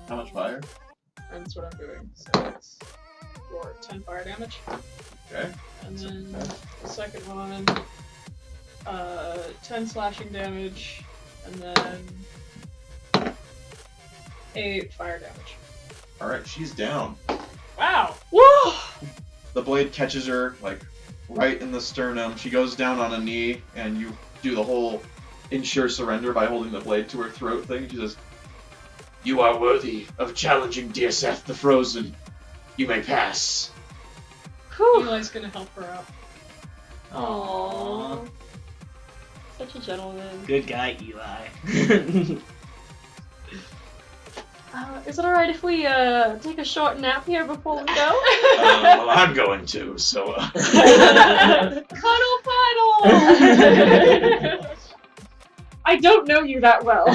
Speaker 2: How much fire?
Speaker 5: That's what I'm doing. So it's for 10 fire damage.
Speaker 2: Okay.
Speaker 5: And then the second one, 10 slashing damage, and then 8 fire damage.
Speaker 2: Alright, she's down.
Speaker 5: Wow!
Speaker 3: Whoa!
Speaker 2: The blade catches her, like, right in the sternum. She goes down on a knee, and you do the whole ensure surrender by holding the blade to her throat thing. She says, "You are worthy of challenging dear Seth the Frozen. You may pass."
Speaker 3: Whew.
Speaker 5: Eli's gonna help her out.
Speaker 3: Aww. Such a gentleman.
Speaker 4: Good guy, Eli.
Speaker 3: Is it alright if we take a short nap here before we go?
Speaker 2: Well, I'm going to, so...
Speaker 3: Cuddle puddle! I don't know you that well.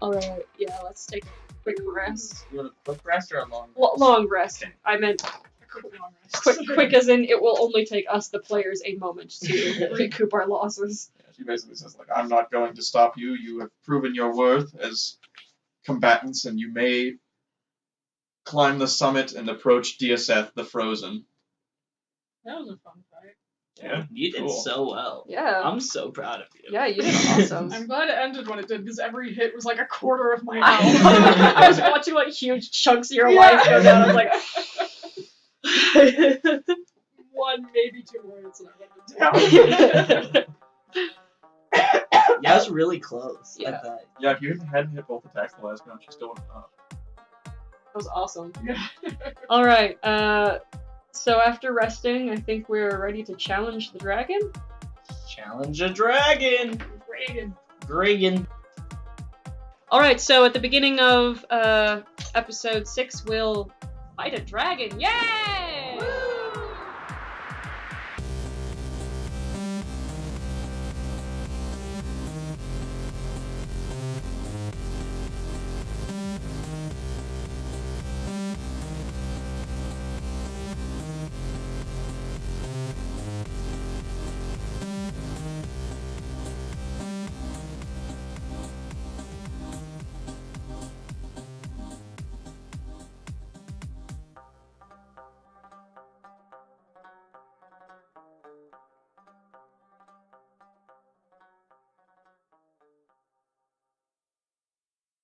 Speaker 3: Alright, yeah, let's take a quick rest.
Speaker 4: You want a quick rest or a long rest?
Speaker 3: Long rest. I meant quick as in it will only take us, the players, a moment to recoup our losses.
Speaker 2: Yeah, she basically says, like, I'm not going to stop you. You have proven your worth as combatants, and you may climb the summit and approach Diaseth the Frozen.
Speaker 5: That was a fun fight.
Speaker 2: Yeah,
Speaker 4: You did
Speaker 2: cool.
Speaker 4: so well.
Speaker 3: Yeah.
Speaker 4: I'm so proud of you.
Speaker 3: Yeah, you did awesome.
Speaker 5: I'm glad it ended when it did, because every hit was like a quarter of my
Speaker 3: I
Speaker 5: health.
Speaker 3: I was watching like huge chunks of your
Speaker 5: Yeah.
Speaker 3: life go down. I was like,
Speaker 5: 1, maybe 2 words, and I went down.
Speaker 4: Yeah, it was really close.
Speaker 3: Yeah.
Speaker 4: I thought.
Speaker 2: Yeah, if you hadn't hit both attacks the last round, she still wouldn't have.
Speaker 3: that was awesome.
Speaker 5: Yeah.
Speaker 3: All right. So after resting, I think we're ready to challenge the dragon.
Speaker 4: Challenge a dragon!
Speaker 5: Reagan.
Speaker 4: Dragon.
Speaker 3: All right. So at the beginning of episode 6, we'll fight a dragon. Yay!